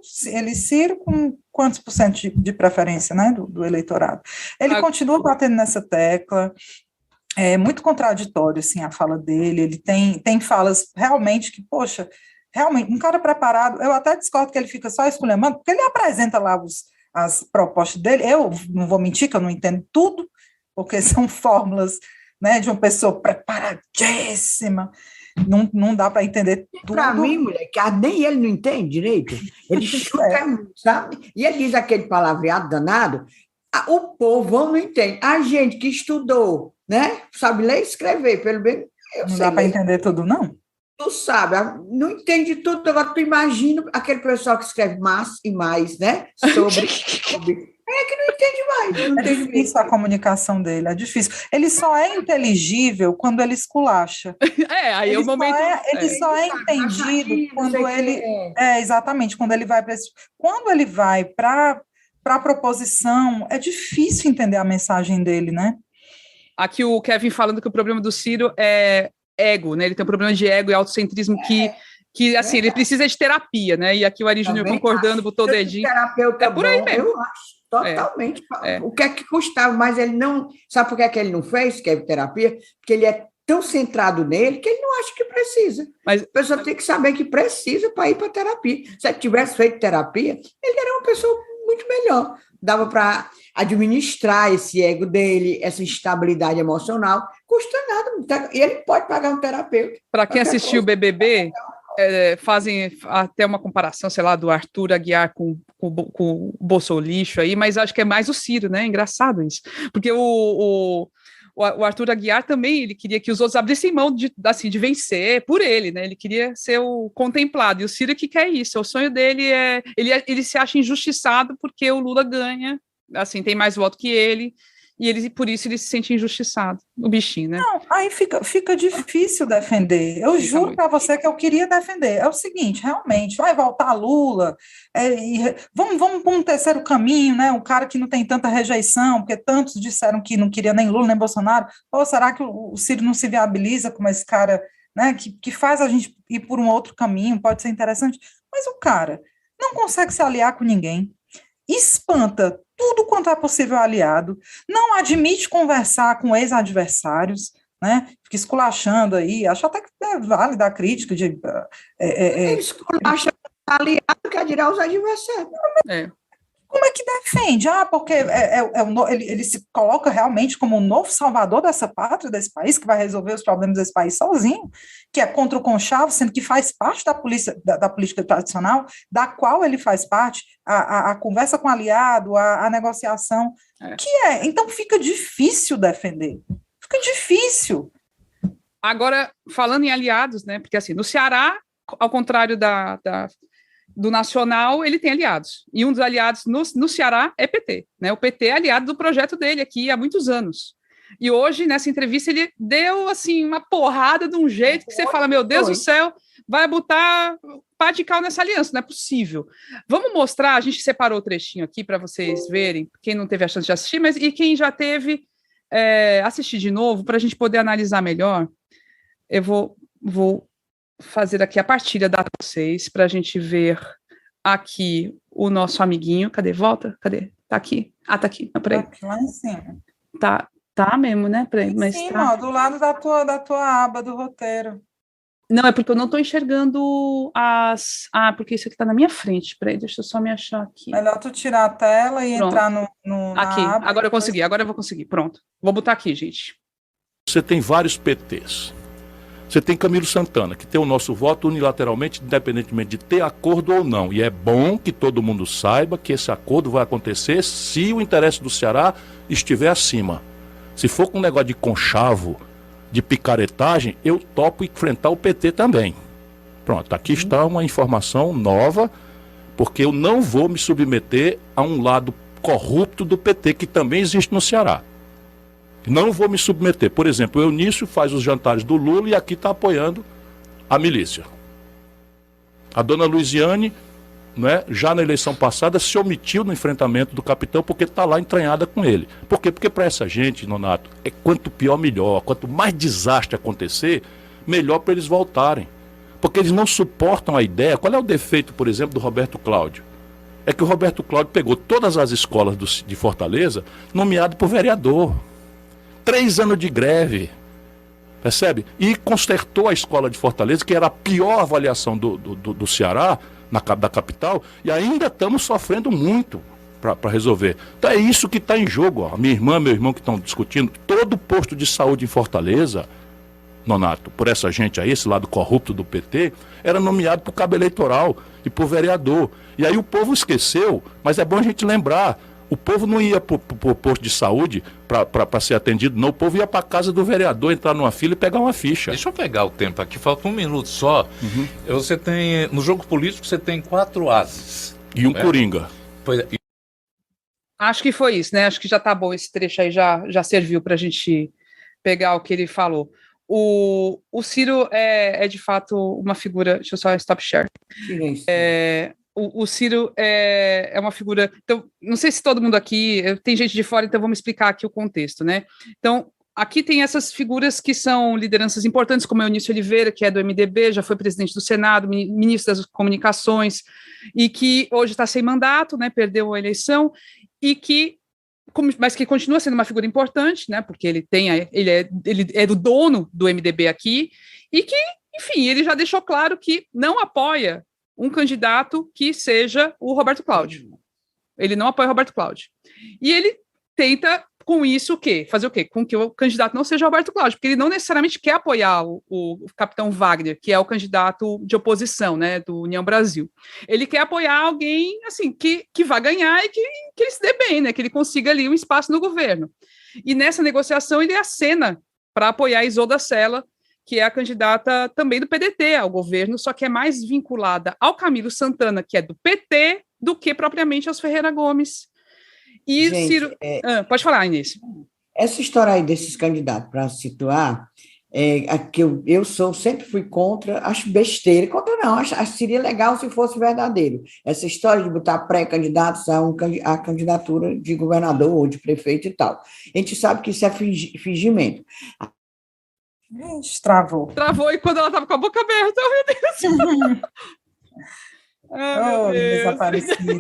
Ciro com quantos por cento de preferência, né, do eleitorado. Ele continua batendo nessa tecla, é muito contraditório, assim, a fala dele, ele tem falas realmente que, poxa, realmente, um cara preparado, eu até discordo que ele fica só esculhambando, porque ele apresenta lá as propostas dele, eu não vou mentir que eu não entendo tudo, porque são fórmulas, né, de uma pessoa preparadíssima, não dá para entender tudo. Para mim, mulher, que nem ele não entende direito, ele chuta, sabe? E ele diz aquele palavreado danado, o povo não entende. A gente que estudou, né, sabe ler e escrever, pelo menos eu não dá para entender tudo, não? Tu sabe, não entende tudo, agora tu imagina aquele pessoal que escreve mais e mais, né? Sobre. É que não entende mais. Não é difícil a comunicação dele, é difícil. Ele só é inteligível quando ele esculacha. Aí o momento. Ele só é entendido quando ele. Exatamente, quando ele vai para esse. Quando ele vai para a proposição, é difícil entender a mensagem dele, né? Aqui o Kevin falando que o problema do Ciro é ego, né? Ele tem um problema de ego e autocentrismo que assim, ele precisa de terapia, né? E aqui o Ari Júnior concordando, botou o dedinho. É por aí mesmo. Eu acho, totalmente. O que é que custava, mas ele não... Sabe por que é que ele não fez, que é terapia? Porque ele é tão centrado nele que ele não acha que precisa. Mas a pessoa tem que saber que precisa para ir para terapia. Se ele tivesse feito terapia, ele era uma pessoa muito melhor. Dava para administrar esse ego dele, essa instabilidade emocional, custa nada. E ele pode pagar um terapeuta. Para quem assistiu o BBB, fazem até uma comparação, sei lá, do Arthur Aguiar com o Bolsolixo aí, mas acho que é mais o Ciro, né? Engraçado isso. Porque o Arthur Aguiar também, ele queria que os outros abrissem mão de vencer por ele, né? Ele queria ser o contemplado, e o Ciro que quer isso. O sonho dele ele se acha injustiçado porque o Lula ganha, assim, tem mais voto que ele, e por isso ele se sente injustiçado, o bichinho, né? Não, aí fica difícil defender. Eu juro para você que eu queria defender. É o seguinte, realmente, vai voltar Lula, vamos para um terceiro caminho, né? Um cara que não tem tanta rejeição, porque tantos disseram que não queria nem Lula nem Bolsonaro. Ou será que o Ciro não se viabiliza como esse cara, né? Que faz a gente ir por um outro caminho, pode ser interessante. Mas o cara não consegue se aliar com ninguém, espanta tudo quanto é possível aliado, não admite conversar com ex-adversários, né? Fica esculachando aí, acho até que é válida a crítica de... Ele esculacha aliado, quer dirá os adversários. Como é que defende? Porque ele se coloca realmente como o novo salvador dessa pátria, desse país, que vai resolver os problemas desse país sozinho, que é contra o conchavo, sendo que faz parte da política tradicional, da qual ele faz parte, a conversa com o aliado, a negociação, Então fica difícil defender, fica difícil. Agora, falando em aliados, né, porque assim, no Ceará, ao contrário do Nacional, ele tem aliados. E um dos aliados no Ceará é PT. Né? O PT é aliado do projeto dele aqui há muitos anos. E hoje, nessa entrevista, ele deu assim, uma porrada de um jeito que você fala, meu Deus do céu, vai botar pá de cal nessa aliança, não é possível. Vamos mostrar, a gente separou o trechinho aqui para vocês verem, quem não teve a chance de assistir, mas e quem já teve, assistir de novo, para a gente poder analisar melhor. Eu vou fazer aqui a partilha da vocês para a gente ver aqui o nosso amiguinho. Cadê? Volta? Cadê? Tá aqui. Ah, tá aqui. Não, peraí. Aqui lá em cima. Tá mesmo, né? Peraí, mas sim, tá. Ó, do lado da tua aba do roteiro. Não, é porque eu não estou enxergando as... porque isso aqui tá na minha frente. Peraí, deixa eu só me achar aqui. Melhor tu tirar a tela e Pronto. entrar na aqui, aba. agora eu consegui, agora eu vou conseguir. Pronto. Vou botar aqui, gente. Você tem vários PTs. Você tem Camilo Santana, que tem o nosso voto unilateralmente, independentemente de ter acordo ou não. E é bom que todo mundo saiba que esse acordo vai acontecer se o interesse do Ceará estiver acima. Se for com um negócio de conchavo, de picaretagem, eu topo enfrentar o PT também. Pronto, aqui está uma informação nova, porque eu não vou me submeter a um lado corrupto do PT, que também existe no Ceará. Não vou me submeter. Por exemplo, o Eunício faz os jantares do Lula e aqui está apoiando a milícia. A dona Luiziane, né, já na eleição passada, se omitiu no enfrentamento do capitão porque está lá entranhada com ele. Por quê? Porque para essa gente, Nonato, é quanto pior, melhor. Quanto mais desastre acontecer, melhor para eles voltarem. Porque eles não suportam a ideia. Qual é o defeito, por exemplo, do Roberto Cláudio? É que o Roberto Cláudio pegou todas as escolas de Fortaleza, nomeado por vereador. 3 anos de greve, percebe? E consertou a escola de Fortaleza, que era a pior avaliação do Ceará, da capital, e ainda estamos sofrendo muito para resolver. Então é isso que está em jogo. Ó. Minha irmã, meu irmão que estão discutindo, todo posto de saúde em Fortaleza, Nonato, por essa gente aí, esse lado corrupto do PT, era nomeado por cabo eleitoral e por vereador. E aí o povo esqueceu, mas é bom a gente lembrar. O povo não ia para o posto de saúde para ser atendido, não. O povo ia para a casa do vereador, entrar numa fila e pegar uma ficha. Deixa eu pegar o tempo aqui, falta 1 minuto só. Você tem, no jogo político, você tem 4 ases. E um coringa. Pois é. Acho que foi isso, né? Acho que já tá bom esse trecho aí, já serviu para a gente pegar o que ele falou. O Ciro é de fato uma figura... Deixa eu só stop share. O Ciro é uma figura... Então, não sei se todo mundo aqui... Tem gente de fora, então vamos explicar aqui o contexto, né? Então, aqui tem essas figuras que são lideranças importantes, como é o Eunício Oliveira, que é do MDB, já foi presidente do Senado, ministro das Comunicações, e que hoje está sem mandato, né? Perdeu a eleição, mas que continua sendo uma figura importante, né? Porque ele é do dono do MDB aqui, e que, enfim, ele já deixou claro que não apoia um candidato que seja o Roberto Cláudio. Ele não apoia o Roberto Cláudio. E ele tenta, com isso, o quê? Fazer o quê? Com que o candidato não seja o Roberto Cláudio, porque ele não necessariamente quer apoiar o capitão Wagner, que é o candidato de oposição, né, do União Brasil. Ele quer apoiar alguém, assim, que vá ganhar e que ele se dê bem, né, que ele consiga ali um espaço no governo. E nessa negociação ele acena para apoiar a Isolda Sela, que é a candidata também do PDT ao governo, só que é mais vinculada ao Camilo Santana, que é do PT, do que propriamente aos Ferreira Gomes. E gente, Ciro... pode falar, Inês. Essa história aí desses candidatos, para situar, que eu sempre fui contra, acho besteira, contra não, acho seria legal se fosse verdadeiro. Essa história de botar pré-candidatos a candidatura de governador ou de prefeito e tal. A gente sabe que isso é fingimento. Travou. Travou e quando ela estava com a boca aberta, meu Deus. Desaparecida.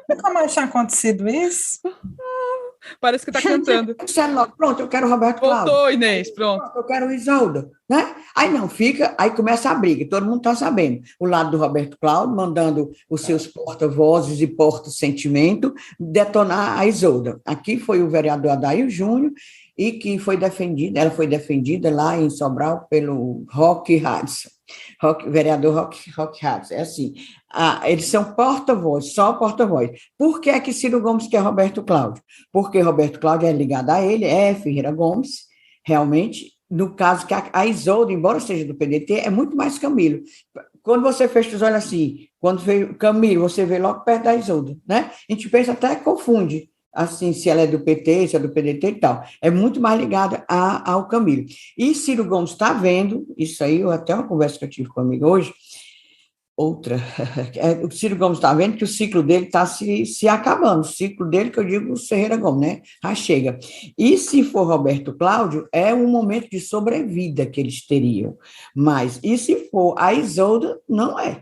Nunca mais tinha acontecido isso? Parece que tá cantando. Pronto, eu quero o Roberto Cláudio. Voltou, Inês, pronto. Eu quero o Isolda, né? Aí não, aí começa a briga, todo mundo está sabendo. O lado do Roberto Cláudio, mandando os seus porta-vozes e porta-sentimento detonar a Isolda. Aqui foi o vereador Adair Júnior, e que ela foi defendida lá em Sobral pelo Roque Hudson. Vereador Roque Hudson. É assim, eles são porta-voz, só porta-voz. Por que é que Ciro Gomes quer Roberto Cláudio? Porque Roberto Cláudio é ligado a ele, é Ferreira Gomes, realmente. No caso que a Isolda, embora seja do PDT, é muito mais Camilo. Quando você fecha os olhos assim, quando vê Camilo, você vê logo perto da Isolda, né? A gente pensa até que confunde, assim, se ela é do PT, se é do PDT e tal. É muito mais ligada ao Camilo. E Ciro Gomes está vendo, isso aí, até uma conversa que eu tive com um amigo hoje, o Ciro Gomes está vendo que o ciclo dele está se acabando, o ciclo dele, que eu digo, o Ferreira Gomes, né? Já chega. E se for Roberto Cláudio, é um momento de sobrevida que eles teriam. Mas, e se for a Isolda, não é.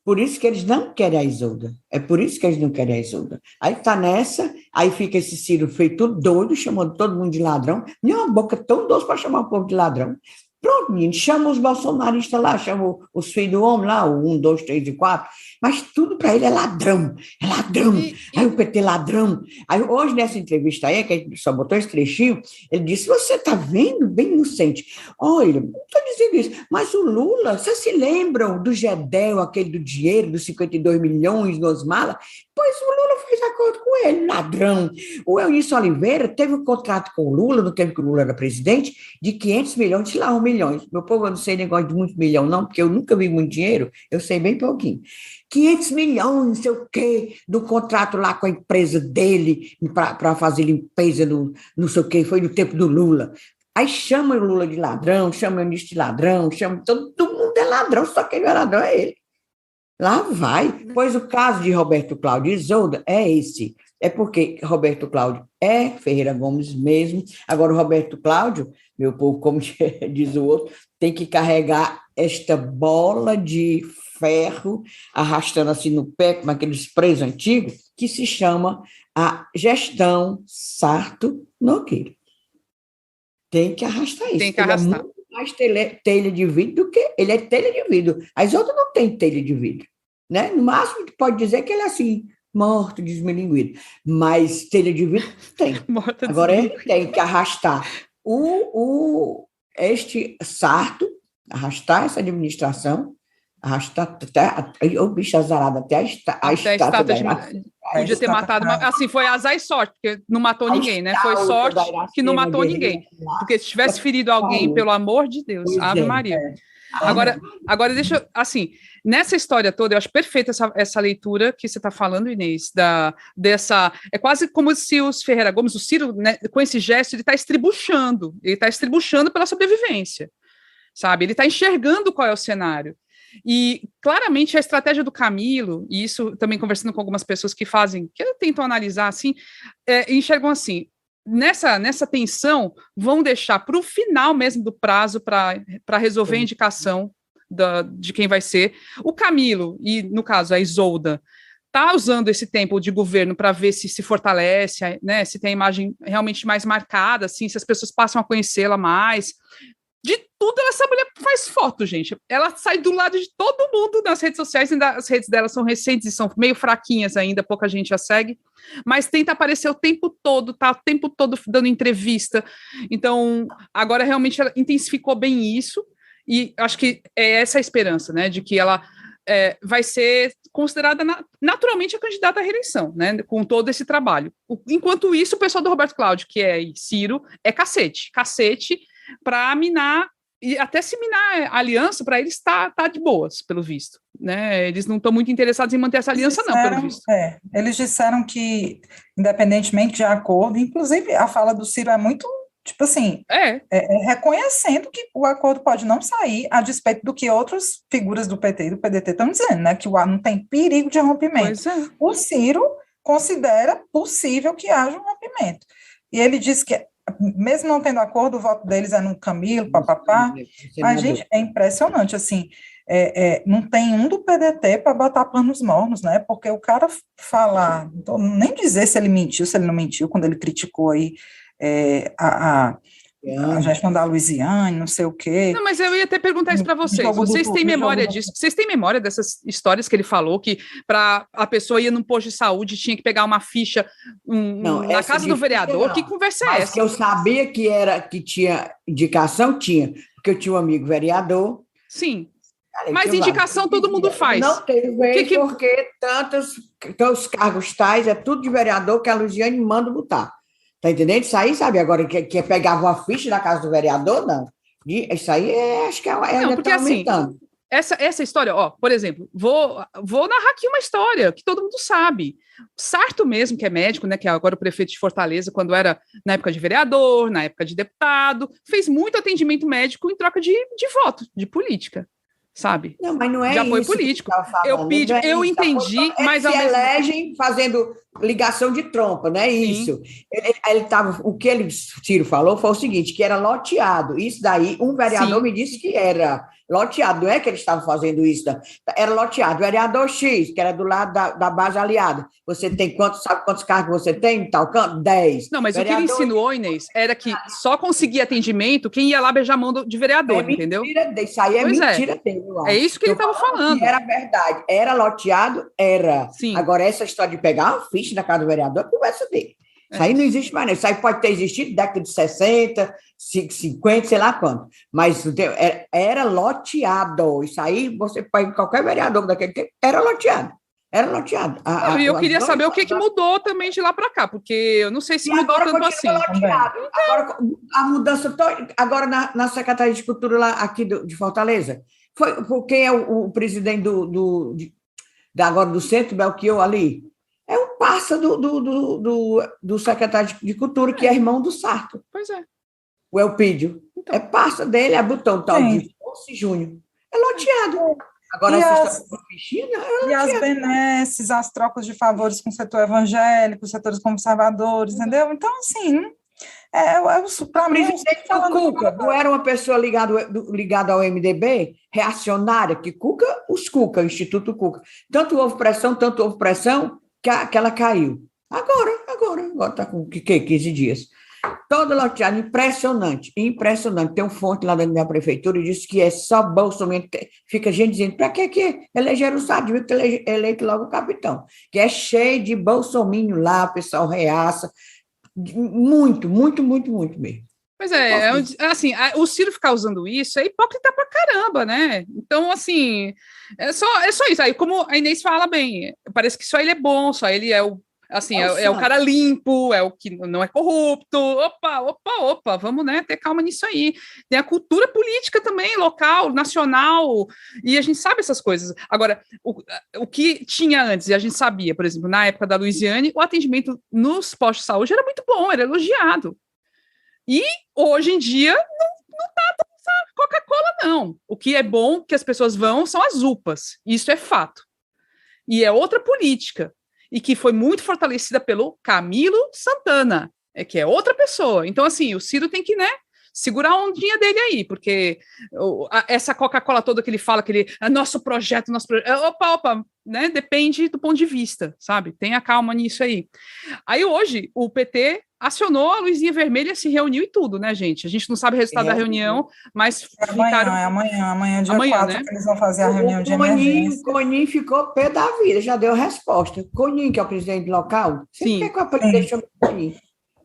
Por isso que eles não querem a Isolda. É por isso que eles não querem a Isolda. Aí está nessa, aí fica esse Ciro feito doido, chamando todo mundo de ladrão. Nem uma boca tão doce para chamar o povo de ladrão. Pronto, menino, chama os bolsonaristas lá, chama os filhos do homem lá, o 1, 2, 3 e 4, mas tudo para ele é ladrão. Aí o PT ladrão. Aí hoje, nessa entrevista aí, que a gente só botou esse trechinho, ele disse, você está vendo? Bem inocente. Olha, não estou dizendo isso, mas o Lula, vocês se lembram do Gedel, aquele do dinheiro, dos 52 milhões nos malas? Pois o Lula fez acordo com ele, ladrão. O Eunício Oliveira teve um contrato com o Lula, no tempo que o Lula era presidente, de 500 milhões, sei lá, 1 milhão. Meu povo, eu não sei negócio de muito milhão, não, porque eu nunca vi muito dinheiro, eu sei bem pouquinho. 500 milhões, não sei o quê, do contrato lá com a empresa dele, para fazer limpeza, não sei o quê, foi no tempo do Lula. Aí chama o Lula de ladrão, chama o Eunício de ladrão, chama todo mundo é ladrão, só quem não é ladrão é ele. Lá vai. Pois o caso de Roberto Cláudio e Isolda é esse. É porque Roberto Cláudio é Ferreira Gomes mesmo. Agora, o Roberto Cláudio, meu povo, como diz o outro, tem que carregar esta bola de ferro, arrastando assim no pé, como aqueles presos antigos, que se chama a gestão Sarto Nogueira. Tem que arrastar isso. Tem que arrastar. Ele é muito mais telha de vidro do que... Ele é telha de vidro. As outras não têm telha de vidro, né? No máximo, pode dizer que ele é assim, morto, desmilinguido. Mas telha de vidro tem. Agora, ele tem que arrastar este Sarto, arrastar essa administração, arrastar até o bicho azarado, até a estátua da Iracema. Podia ter matado, assim, foi azar e sorte, porque não matou ninguém, né? Foi sorte que não matou ninguém. Porque se tivesse ferido alguém, pelo amor de Deus, Ave Maria. Agora deixa, assim, nessa história toda, eu acho perfeita essa leitura que você está falando, Inês, é quase como se os Ferreira Gomes, o Ciro, né, com esse gesto, ele está estribuchando pela sobrevivência, sabe? Ele está enxergando qual é o cenário. E, claramente, a estratégia do Camilo, e isso também conversando com algumas pessoas que tentam analisar assim, enxergam assim, nessa tensão, vão deixar para o final mesmo do prazo para resolver a indicação de quem vai ser. O Camilo, e no caso a Isolda, está usando esse tempo de governo para ver se fortalece, né, se tem a imagem realmente mais marcada, assim, se as pessoas passam a conhecê-la mais. De tudo, essa mulher faz foto, gente. Ela sai do lado de todo mundo nas redes sociais, ainda as redes dela são recentes e são meio fraquinhas ainda, pouca gente a segue, mas tenta aparecer o tempo todo, tá o tempo todo dando entrevista. Então, agora realmente ela intensificou bem isso, e acho que é essa a esperança, né, de que ela vai ser considerada naturalmente a candidata à reeleição, né, com todo esse trabalho. Enquanto isso, o pessoal do Roberto Cláudio, que é Ciro, é cacete para minar, e até se minar a aliança, para eles tá de boas, pelo visto, né? Eles não estão muito interessados em manter essa aliança, pelo visto. Eles disseram que, independentemente de acordo, inclusive a fala do Ciro é muito, tipo assim, reconhecendo que o acordo pode não sair, a despeito do que outras figuras do PT e do PDT estão dizendo, né? Que não tem perigo de rompimento. O Ciro considera possível que haja um rompimento. E ele disse que mesmo não tendo acordo, o voto deles é no Camilo, papapá. Mas, gente, é impressionante, assim, não tem um do PDT para botar panos mornos, né? Porque o cara falar, nem dizer se ele mentiu, se ele não mentiu, quando ele criticou aí a gestão da Luiziane, não sei o quê. Não, mas eu ia até perguntar isso para vocês. Vocês têm memória disso? Vocês têm memória dessas histórias que ele falou, que para a pessoa ir num posto de saúde tinha que pegar uma ficha na casa do vereador? Que conversa é essa? Que eu sabia que tinha indicação, tinha. Porque eu tinha um amigo vereador. Sim. Mas indicação todo mundo faz. Não teve vez, porque os cargos tais, é tudo de vereador que a Luiziane manda botar. Tá entendendo? Isso aí, sabe, agora que pegava uma ficha da casa do vereador, não. Isso aí, acho que não, porque aumentando. Assim, essa história, por exemplo, vou narrar aqui uma história que todo mundo sabe. Sarto mesmo, que é médico, né, que é agora o prefeito de Fortaleza, quando era na época de vereador, na época de deputado, fez muito atendimento médico em troca de voto, de política. Sabe? Não, mas não é de apoio isso político. Eu entendi, mas se elegem fazendo ligação de trompa, não é isso? O que Ciro falou foi o seguinte, que era loteado. Isso daí, um vereador me disse que era loteado, não é que eles estavam fazendo isso, não. Era loteado. Vereador X, que era do lado da base aliada, você tem sabe quantos cargos você tem? Tal canto? 10. Não, mas vereador... o que ele ensinou, Inês, era que só conseguia atendimento quem ia lá beijar a mão de vereador, entendeu? Isso aí é mentira dele. É isso que ele estava falando. Era verdade. Era loteado? Era. Sim. Agora, essa história de pegar uma ficha na casa do vereador, conversa dele. Isso aí não existe mais, não. Isso aí pode ter existido década de 60, 50, sei lá quanto. Mas era loteado. Isso aí, você pega qualquer vereador daquele tempo, era loteado. Era loteado. E eu queria saber o que mudou também de lá para cá, porque eu não sei se mudou tanto assim. Agora, a mudança, agora na Secretaria de Cultura lá aqui de Fortaleza, quem é o presidente agora do centro, Belchior, ali? É um parça do secretário de Cultura, que é irmão do Sarto. Pois é. O Elpídio. Então. É parça dele, é botão tal de Ponce Júnior. É loteado. Agora, e as benesses, as trocas de favores com o setor evangélico, os setores conservadores, entendeu? Então, assim, para mim... O Cuca não era uma pessoa ligada ao MDB, reacionária, que o Instituto Cuca. Tanto houve pressão, que ela caiu. Agora está com 15 dias. Todo loteado, impressionante. Tem um fonte lá da minha prefeitura e disse que é só Bolsonaro. Fica gente dizendo, para que elegeram o Sarto? Devia ter eleito logo o capitão. Que é cheio de bolsominion lá, o pessoal reaça. Muito mesmo. Pois assim, o Ciro ficar usando isso é hipócrita pra caramba, né? Então, assim, é só isso. Aí, como a Inês fala bem, parece que só ele é bom, só ele é o cara limpo, é o que não é corrupto. Opa, vamos, né, ter calma nisso aí. Tem a cultura política também, local, nacional, e a gente sabe essas coisas. Agora, o que tinha antes, e a gente sabia, por exemplo, na época da Luiziane, o atendimento nos postos de saúde era muito bom, era elogiado. E hoje em dia não tá tão Coca-Cola, não. O que é bom que as pessoas vão são as UPAs. Isso é fato. E é outra política. E que foi muito fortalecida pelo Camilo Santana, que é outra pessoa. Então, assim, o Ciro tem que, né, segurar a ondinha dele aí, porque essa Coca-Cola toda que ele fala, nosso projeto, opa, né, depende do ponto de vista, sabe? Tenha calma nisso aí. Aí hoje, o PT acionou a luzinha vermelha, se reuniu e tudo, né, gente? A gente não sabe o resultado da reunião, mas amanhã, dia 4, né? Que eles vão fazer a reunião de emergência. O Coninho ficou pé da vida, já deu a resposta. Coninho, que é o presidente local, sim. Quer que o presidente chame o Coninho?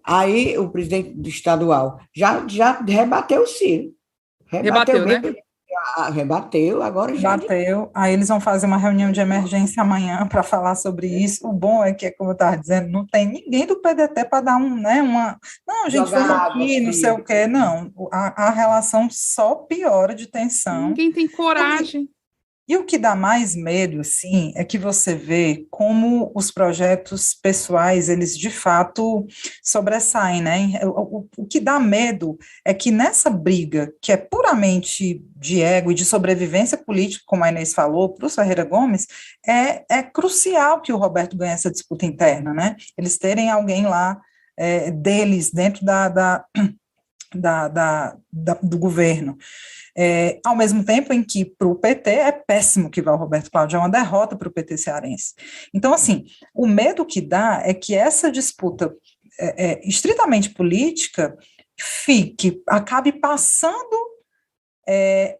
Aí o presidente do estadual já rebateu o Ciro. Rebateu, né? Rebateu, agora já. Rebateu. Aí eles vão fazer uma reunião de emergência amanhã para falar sobre isso. O bom é que, como eu estava dizendo, não tem ninguém do PDT para dar não, gente, vamos aqui, não sei o quê. Não, a relação só piora de tensão. Ninguém tem coragem. E o que dá mais medo, assim, é que você vê como os projetos pessoais, eles de fato sobressaem, né? O que dá medo é que nessa briga, que é puramente de ego e de sobrevivência política, como a Inês falou, para o Ferreira Gomes, é crucial que o Roberto ganhe essa disputa interna, né? Eles terem alguém lá deles dentro do governo. Ao mesmo tempo em que para o PT é péssimo que vá o Roberto Cláudio, é uma derrota para o PT cearense. Então, assim, o medo que dá é que essa disputa estritamente política acabe passando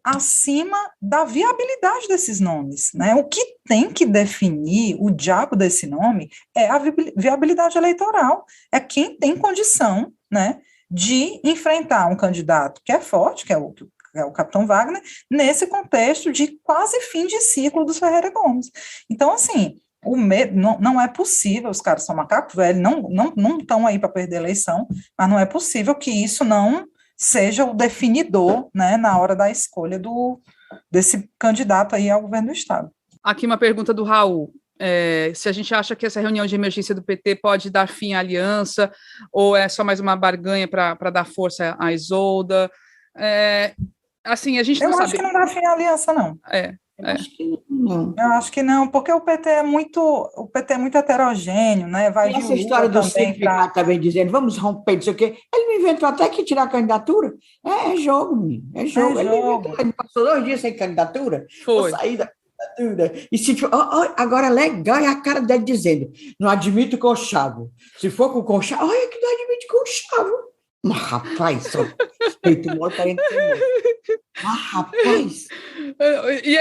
acima da viabilidade desses nomes, né? O que tem que definir o diabo desse nome é a viabilidade eleitoral, é quem tem condição, né, de enfrentar um candidato que é forte, que é o Capitão Wagner, nesse contexto de quase fim de ciclo dos Ferreira Gomes. Então, assim, o medo não é possível, os caras são macacos velhos, não estão aí para perder a eleição, mas não é possível que isso não seja o definidor, né, na hora da escolha desse candidato aí ao governo do Estado. Aqui uma pergunta do Raul. Se a gente acha que essa reunião de emergência do PT pode dar fim à aliança, ou é só mais uma barganha para dar força à Isolda? Assim, a gente não sabe. Eu acho que não dá fim à aliança, não. Acho que não. Eu acho que não, porque o PT é muito heterogêneo, né? E essa história do Ciro ficar também dizendo, vamos romper, não sei o quê. Ele me inventou até que tirar a candidatura. É jogo, menino. É jogo. Ele passou 2 dias sem candidatura. Foi. Vou sair da candidatura. E se agora legal é a cara dele dizendo, não admito conchavo. Se for com conchavo, olha que não admite conchavo. Mas, rapaz, só respeito mole para ele ter. Mas, rapaz. E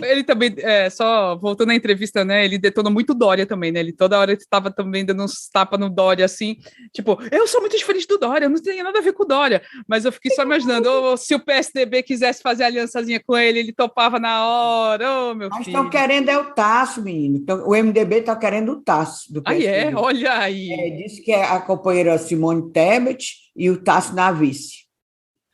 ele também, só voltando à entrevista, né? Ele detonou muito o Dória também, né? Ele toda hora estava também dando uns tapas no Dória, assim, tipo, eu sou muito diferente do Dória, eu não tenho nada a ver com o Dória. Mas eu fiquei só imaginando, se o PSDB quisesse fazer aliançazinha com ele topava na hora, meu filho. Mas estão querendo o Tasso, menino. Então, o MDB está querendo o Tasso do PSDB. Olha aí. Disse que é a companheira Simone Tebet e o Tasso na vice.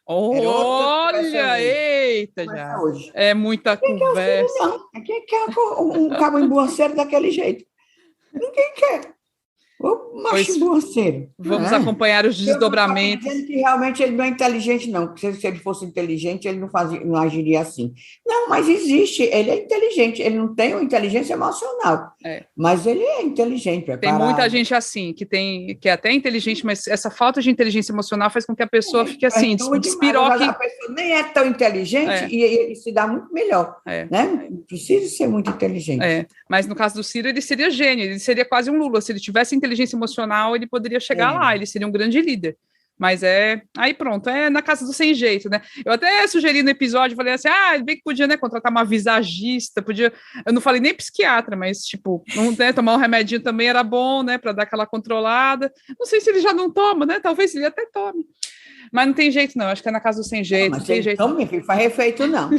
Olha, eita, já. É muita conversa. Quem quer um cabo embuanceiro daquele jeito? Ninguém quer. O macho embuanceiro. Vamos acompanhar os desdobramentos. Eu não estou dizendo que realmente ele não é inteligente, não. Porque se ele fosse inteligente, ele não agiria assim. Não, mas existe. Ele é inteligente. Ele não tem uma inteligência emocional. Mas ele é inteligente. Tem muita gente assim, que é até inteligente, mas essa falta de inteligência emocional faz com que a pessoa fique assim, despiroque. A pessoa nem é tão inteligente e se dá muito melhor. Né? Não precisa ser muito inteligente. Mas no caso do Ciro, ele seria gênio. Ele seria quase um Lula. Se ele tivesse inteligência emocional, ele poderia chegar lá, ele seria um grande líder. Mas aí pronto, na casa do sem jeito, né? Eu até sugeri no episódio, falei assim, bem que podia, né, contratar uma visagista, podia, eu não falei nem psiquiatra, mas, tipo, tomar um remedinho também era bom, né, para dar aquela controlada. Não sei se ele já não toma, né? Talvez ele até tome. Mas não tem jeito, não. Acho que é na casa do sem jeito. Não tem jeito. Então, meu filho, faz efeito, não.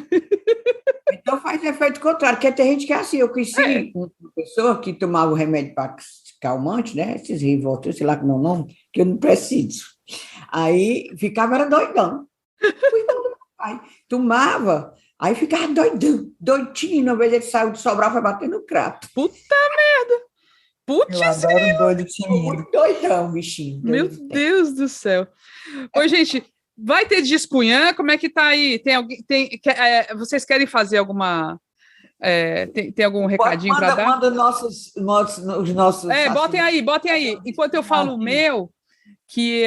Então faz efeito contrário, porque tem gente que é assim. Eu conheci uma pessoa que tomava o remédio para calmante, né? Esses Rivotril, sei lá como é o nome, que eu não preciso. Aí ficava, era doidão. Cuidando do meu pai. Tomava, aí ficava doidão, doidinho. Uma vez ele saiu de Sobral, foi bater no crato. Puta merda! Putz, eu adoro doido tímido. Doidão, bichinho. Meu Deus do céu. Oi, gente, vai ter Discunhã? Como é que tá aí? Tem alguém? Vocês querem fazer alguma... tem algum recadinho para dar? Manda os nossos... botem aí. Enquanto eu falo o meu, que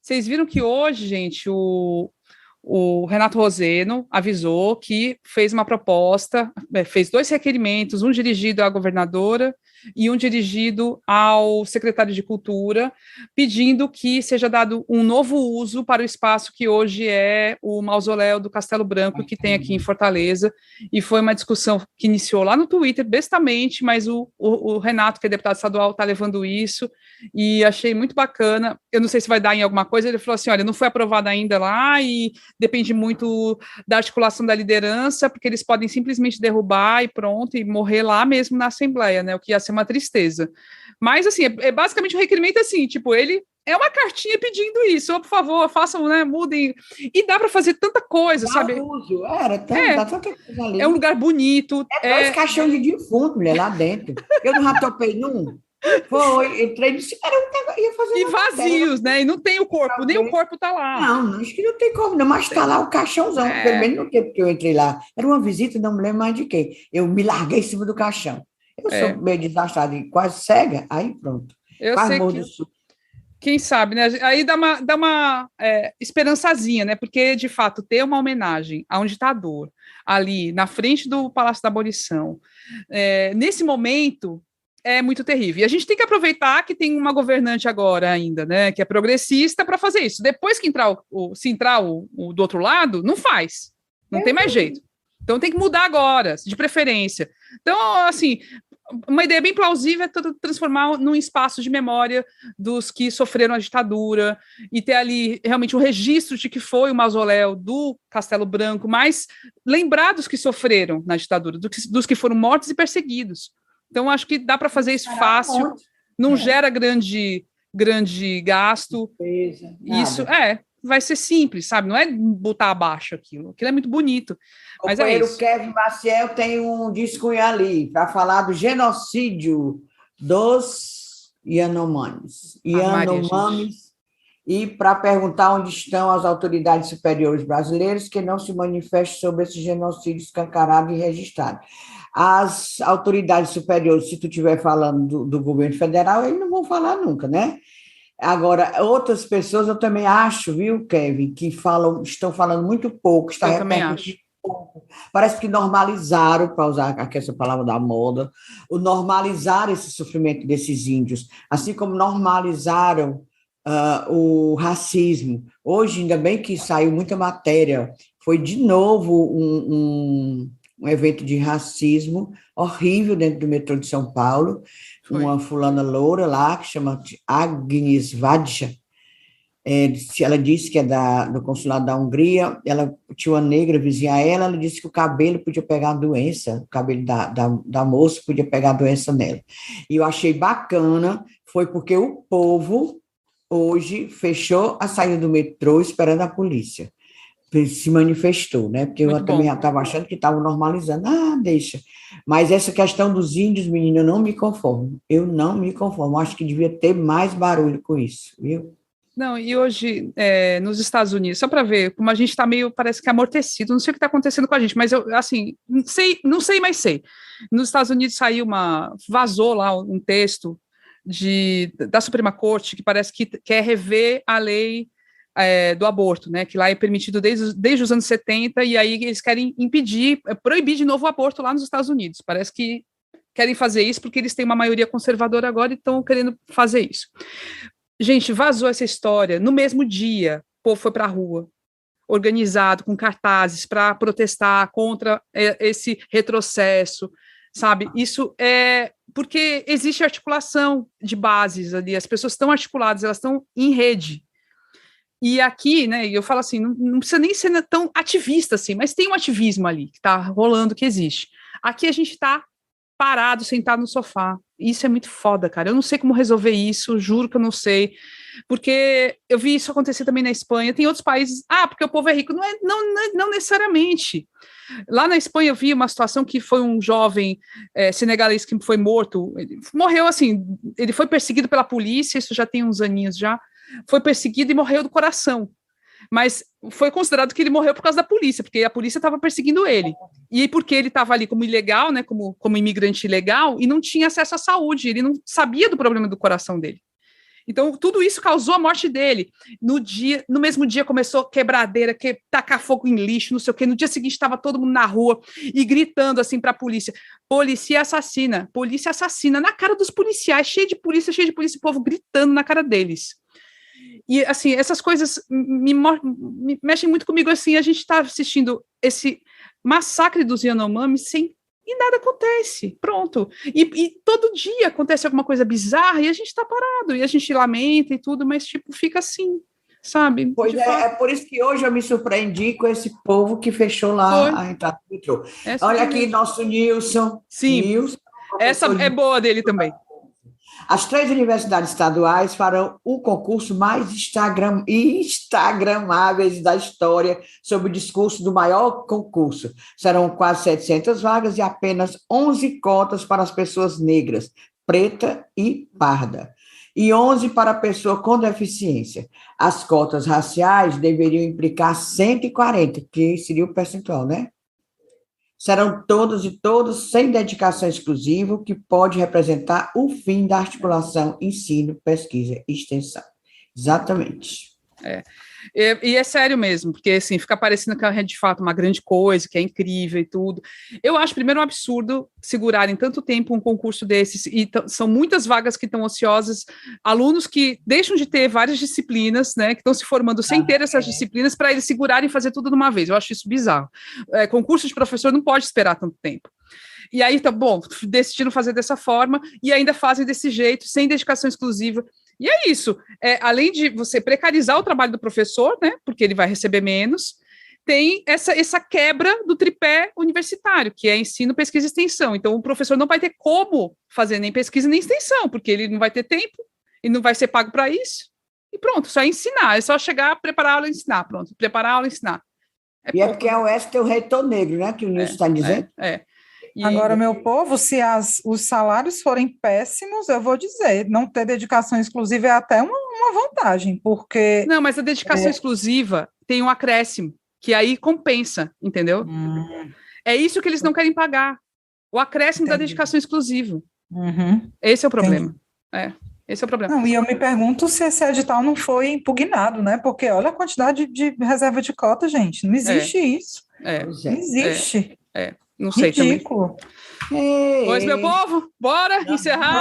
vocês viram que hoje, gente, o Renato Roseno avisou que fez uma proposta, fez 2 requerimentos, um dirigido à governadora e um dirigido ao secretário de Cultura, pedindo que seja dado um novo uso para o espaço que hoje é o mausoléu do Castelo Branco, que tem aqui em Fortaleza, e foi uma discussão que iniciou lá no Twitter, bestamente, mas o Renato, que é deputado estadual, está levando isso, e achei muito bacana. Eu não sei se vai dar em alguma coisa, ele falou assim, olha, não foi aprovado ainda lá, e depende muito da articulação da liderança, porque eles podem simplesmente derrubar e pronto, e morrer lá mesmo na Assembleia, né, o que ia ser uma tristeza. Mas, assim, basicamente um requerimento assim, tipo, ele é uma cartinha pedindo isso, por favor, façam, né, mudem, e dá para fazer tanta coisa, sabe? Uso, dá tanta coisa ali. É um lugar bonito. 2 caixões de defunto, mulher, lá dentro. Eu não ratopei num. Entrei no ia fazer e vazios, né? E não tem o corpo, nem o corpo tá lá. Não, acho que não tem como, não, mas tá lá o caixãozão, pelo menos no tempo que eu entrei lá. Era uma visita, não me lembro mais de quem. Eu me larguei em cima do caixão. Eu sou meio desastrada e quase cega, aí pronto. Eu quase sei morro que... do sul. Quem sabe, né? Aí dá uma esperançazinha, né? Porque, de fato, ter uma homenagem a um ditador ali na frente do Palácio da Abolição, nesse momento, é muito terrível. E a gente tem que aproveitar que tem uma governante agora ainda, né? Que é progressista para fazer isso. Depois que se entrar o do outro lado, não faz. Não tem mais jeito. Então tem que mudar agora, de preferência. Então, assim, uma ideia bem plausível é transformar num espaço de memória dos que sofreram a ditadura e ter ali realmente um registro de que foi o mausoléu do Castelo Branco, mas lembrar dos que sofreram na ditadura, dos que foram mortos e perseguidos. Então, acho que dá para fazer isso fácil, não gera grande gasto. Isso vai ser simples, sabe? Não é botar abaixo aquilo é muito bonito. O mas companheiro Kevin Maciel tem um disco ali para falar do genocídio dos Yanomamis. E para perguntar onde estão as autoridades superiores brasileiras que não se manifestam sobre esse genocídio escancarado e registrado. As autoridades superiores, se tu estiver falando do governo federal, eles não vão falar nunca, né? Agora, outras pessoas, eu também acho, viu, Kevin, que estão falando muito pouco, está repercutindo pouco. Parece que normalizaram, para usar aqui essa palavra da moda, normalizaram esse sofrimento desses índios, assim como normalizaram o racismo. Hoje, ainda bem que saiu muita matéria, foi de novo um evento de racismo horrível dentro do metrô de São Paulo. Uma fulana loura lá, que chama Agnes Vadja, ela disse que é do consulado da Hungria, ela tinha uma negra vizinha a ela disse que o cabelo podia pegar doença, o cabelo da moça podia pegar doença nela. E eu achei bacana, foi porque o povo hoje fechou a saída do metrô esperando a polícia. Se manifestou, né? Porque eu também estava achando que estavam normalizando. Deixa. Mas essa questão dos índios, menina, eu não me conformo. Acho que devia ter mais barulho com isso, viu? Não, e hoje, nos Estados Unidos, só para ver, como a gente está meio, parece que amortecido, não sei o que está acontecendo com a gente, mas eu, assim, não sei, mas sei. Nos Estados Unidos vazou lá um texto da Suprema Corte, que parece que quer rever a lei do aborto, né, que lá é permitido desde os anos 70, e aí eles querem proibir de novo o aborto lá nos Estados Unidos. Parece que querem fazer isso porque eles têm uma maioria conservadora agora e estão querendo fazer isso. Gente, vazou essa história. No mesmo dia, o povo foi para a rua, organizado, com cartazes, para protestar contra esse retrocesso, sabe? Isso é porque existe articulação de bases ali, as pessoas estão articuladas, elas estão em rede. E aqui, né, eu falo assim, não precisa nem ser tão ativista assim, mas tem um ativismo ali que está rolando, que existe. Aqui a gente está parado, sentado no sofá. Isso é muito foda, cara. Eu não sei como resolver isso, juro que eu não sei, porque eu vi isso acontecer também na Espanha. Tem outros países, porque o povo é rico. Não necessariamente. Lá na Espanha eu vi uma situação que foi um jovem senegalês que foi morto. Ele morreu assim, ele foi perseguido pela polícia, isso já tem uns aninhos já, foi perseguido e morreu do coração. Mas foi considerado que ele morreu por causa da polícia, porque a polícia estava perseguindo ele. E porque ele estava ali como ilegal, né, como imigrante ilegal, e não tinha acesso à saúde, ele não sabia do problema do coração dele. Então, tudo isso causou a morte dele. No mesmo dia começou quebradeira, tacar fogo em lixo, não sei o quê. No dia seguinte estava todo mundo na rua e gritando assim para a polícia, polícia assassina, na cara dos policiais, cheio de polícia, o povo gritando na cara deles. E, assim, essas coisas me mexem muito comigo, assim, a gente está assistindo esse massacre dos Yanomamis e nada acontece, pronto. E todo dia acontece alguma coisa bizarra e a gente está parado, e a gente lamenta e tudo, mas, tipo, fica assim, sabe? Pois é por isso que hoje eu me surpreendi com esse povo que fechou lá a entrada do metrô. Olha aqui, nosso Nilson. Sim, Nilson, essa é boa dele também. As 3 universidades estaduais farão o concurso mais instagramáveis da história sobre o discurso do maior concurso. Serão quase 700 vagas e apenas 11 cotas para as pessoas negras, preta e parda, e 11 para a pessoa com deficiência. As cotas raciais deveriam implicar 140, que seria o percentual, né? Serão todos e todos sem dedicação exclusiva, que pode representar o fim da articulação ensino, pesquisa e extensão. Exatamente. E é sério mesmo, porque assim, fica parecendo que é de fato uma grande coisa, que é incrível e tudo. Eu acho, primeiro, um absurdo segurarem tanto tempo um concurso desses, e são muitas vagas que estão ociosas, alunos que deixam de ter várias disciplinas, né, que estão se formando sem ter essas disciplinas, para eles segurarem e fazer tudo de uma vez. Eu acho isso bizarro. Concurso de professor não pode esperar tanto tempo. E aí, tá bom, decidiram fazer dessa forma, e ainda fazem desse jeito, sem dedicação exclusiva. E é isso, além de você precarizar o trabalho do professor, né, porque ele vai receber menos, tem essa quebra do tripé universitário, que é ensino, pesquisa e extensão. Então, o professor não vai ter como fazer nem pesquisa nem extensão, porque ele não vai ter tempo, e não vai ser pago para isso, e pronto, só ensinar, é só chegar, preparar a aula e ensinar, pronto, preparar a aula e ensinar. É porque a UESP tem o reitor negro, né, que o Nilson está dizendo. Agora, meu povo, se os salários forem péssimos, eu vou dizer, não ter dedicação exclusiva é até uma vantagem, porque... Não, mas a dedicação exclusiva tem um acréscimo, que aí compensa, entendeu? É isso que eles não querem pagar, o acréscimo da dedicação exclusiva. Esse é o problema. Esse é o problema. Não, e eu me pergunto se esse edital não foi impugnado, né? Porque olha a quantidade de reserva de cota, gente, não existe isso. Não existe. Não sei Ridículo. também. Pois, meu povo, bora encerrar.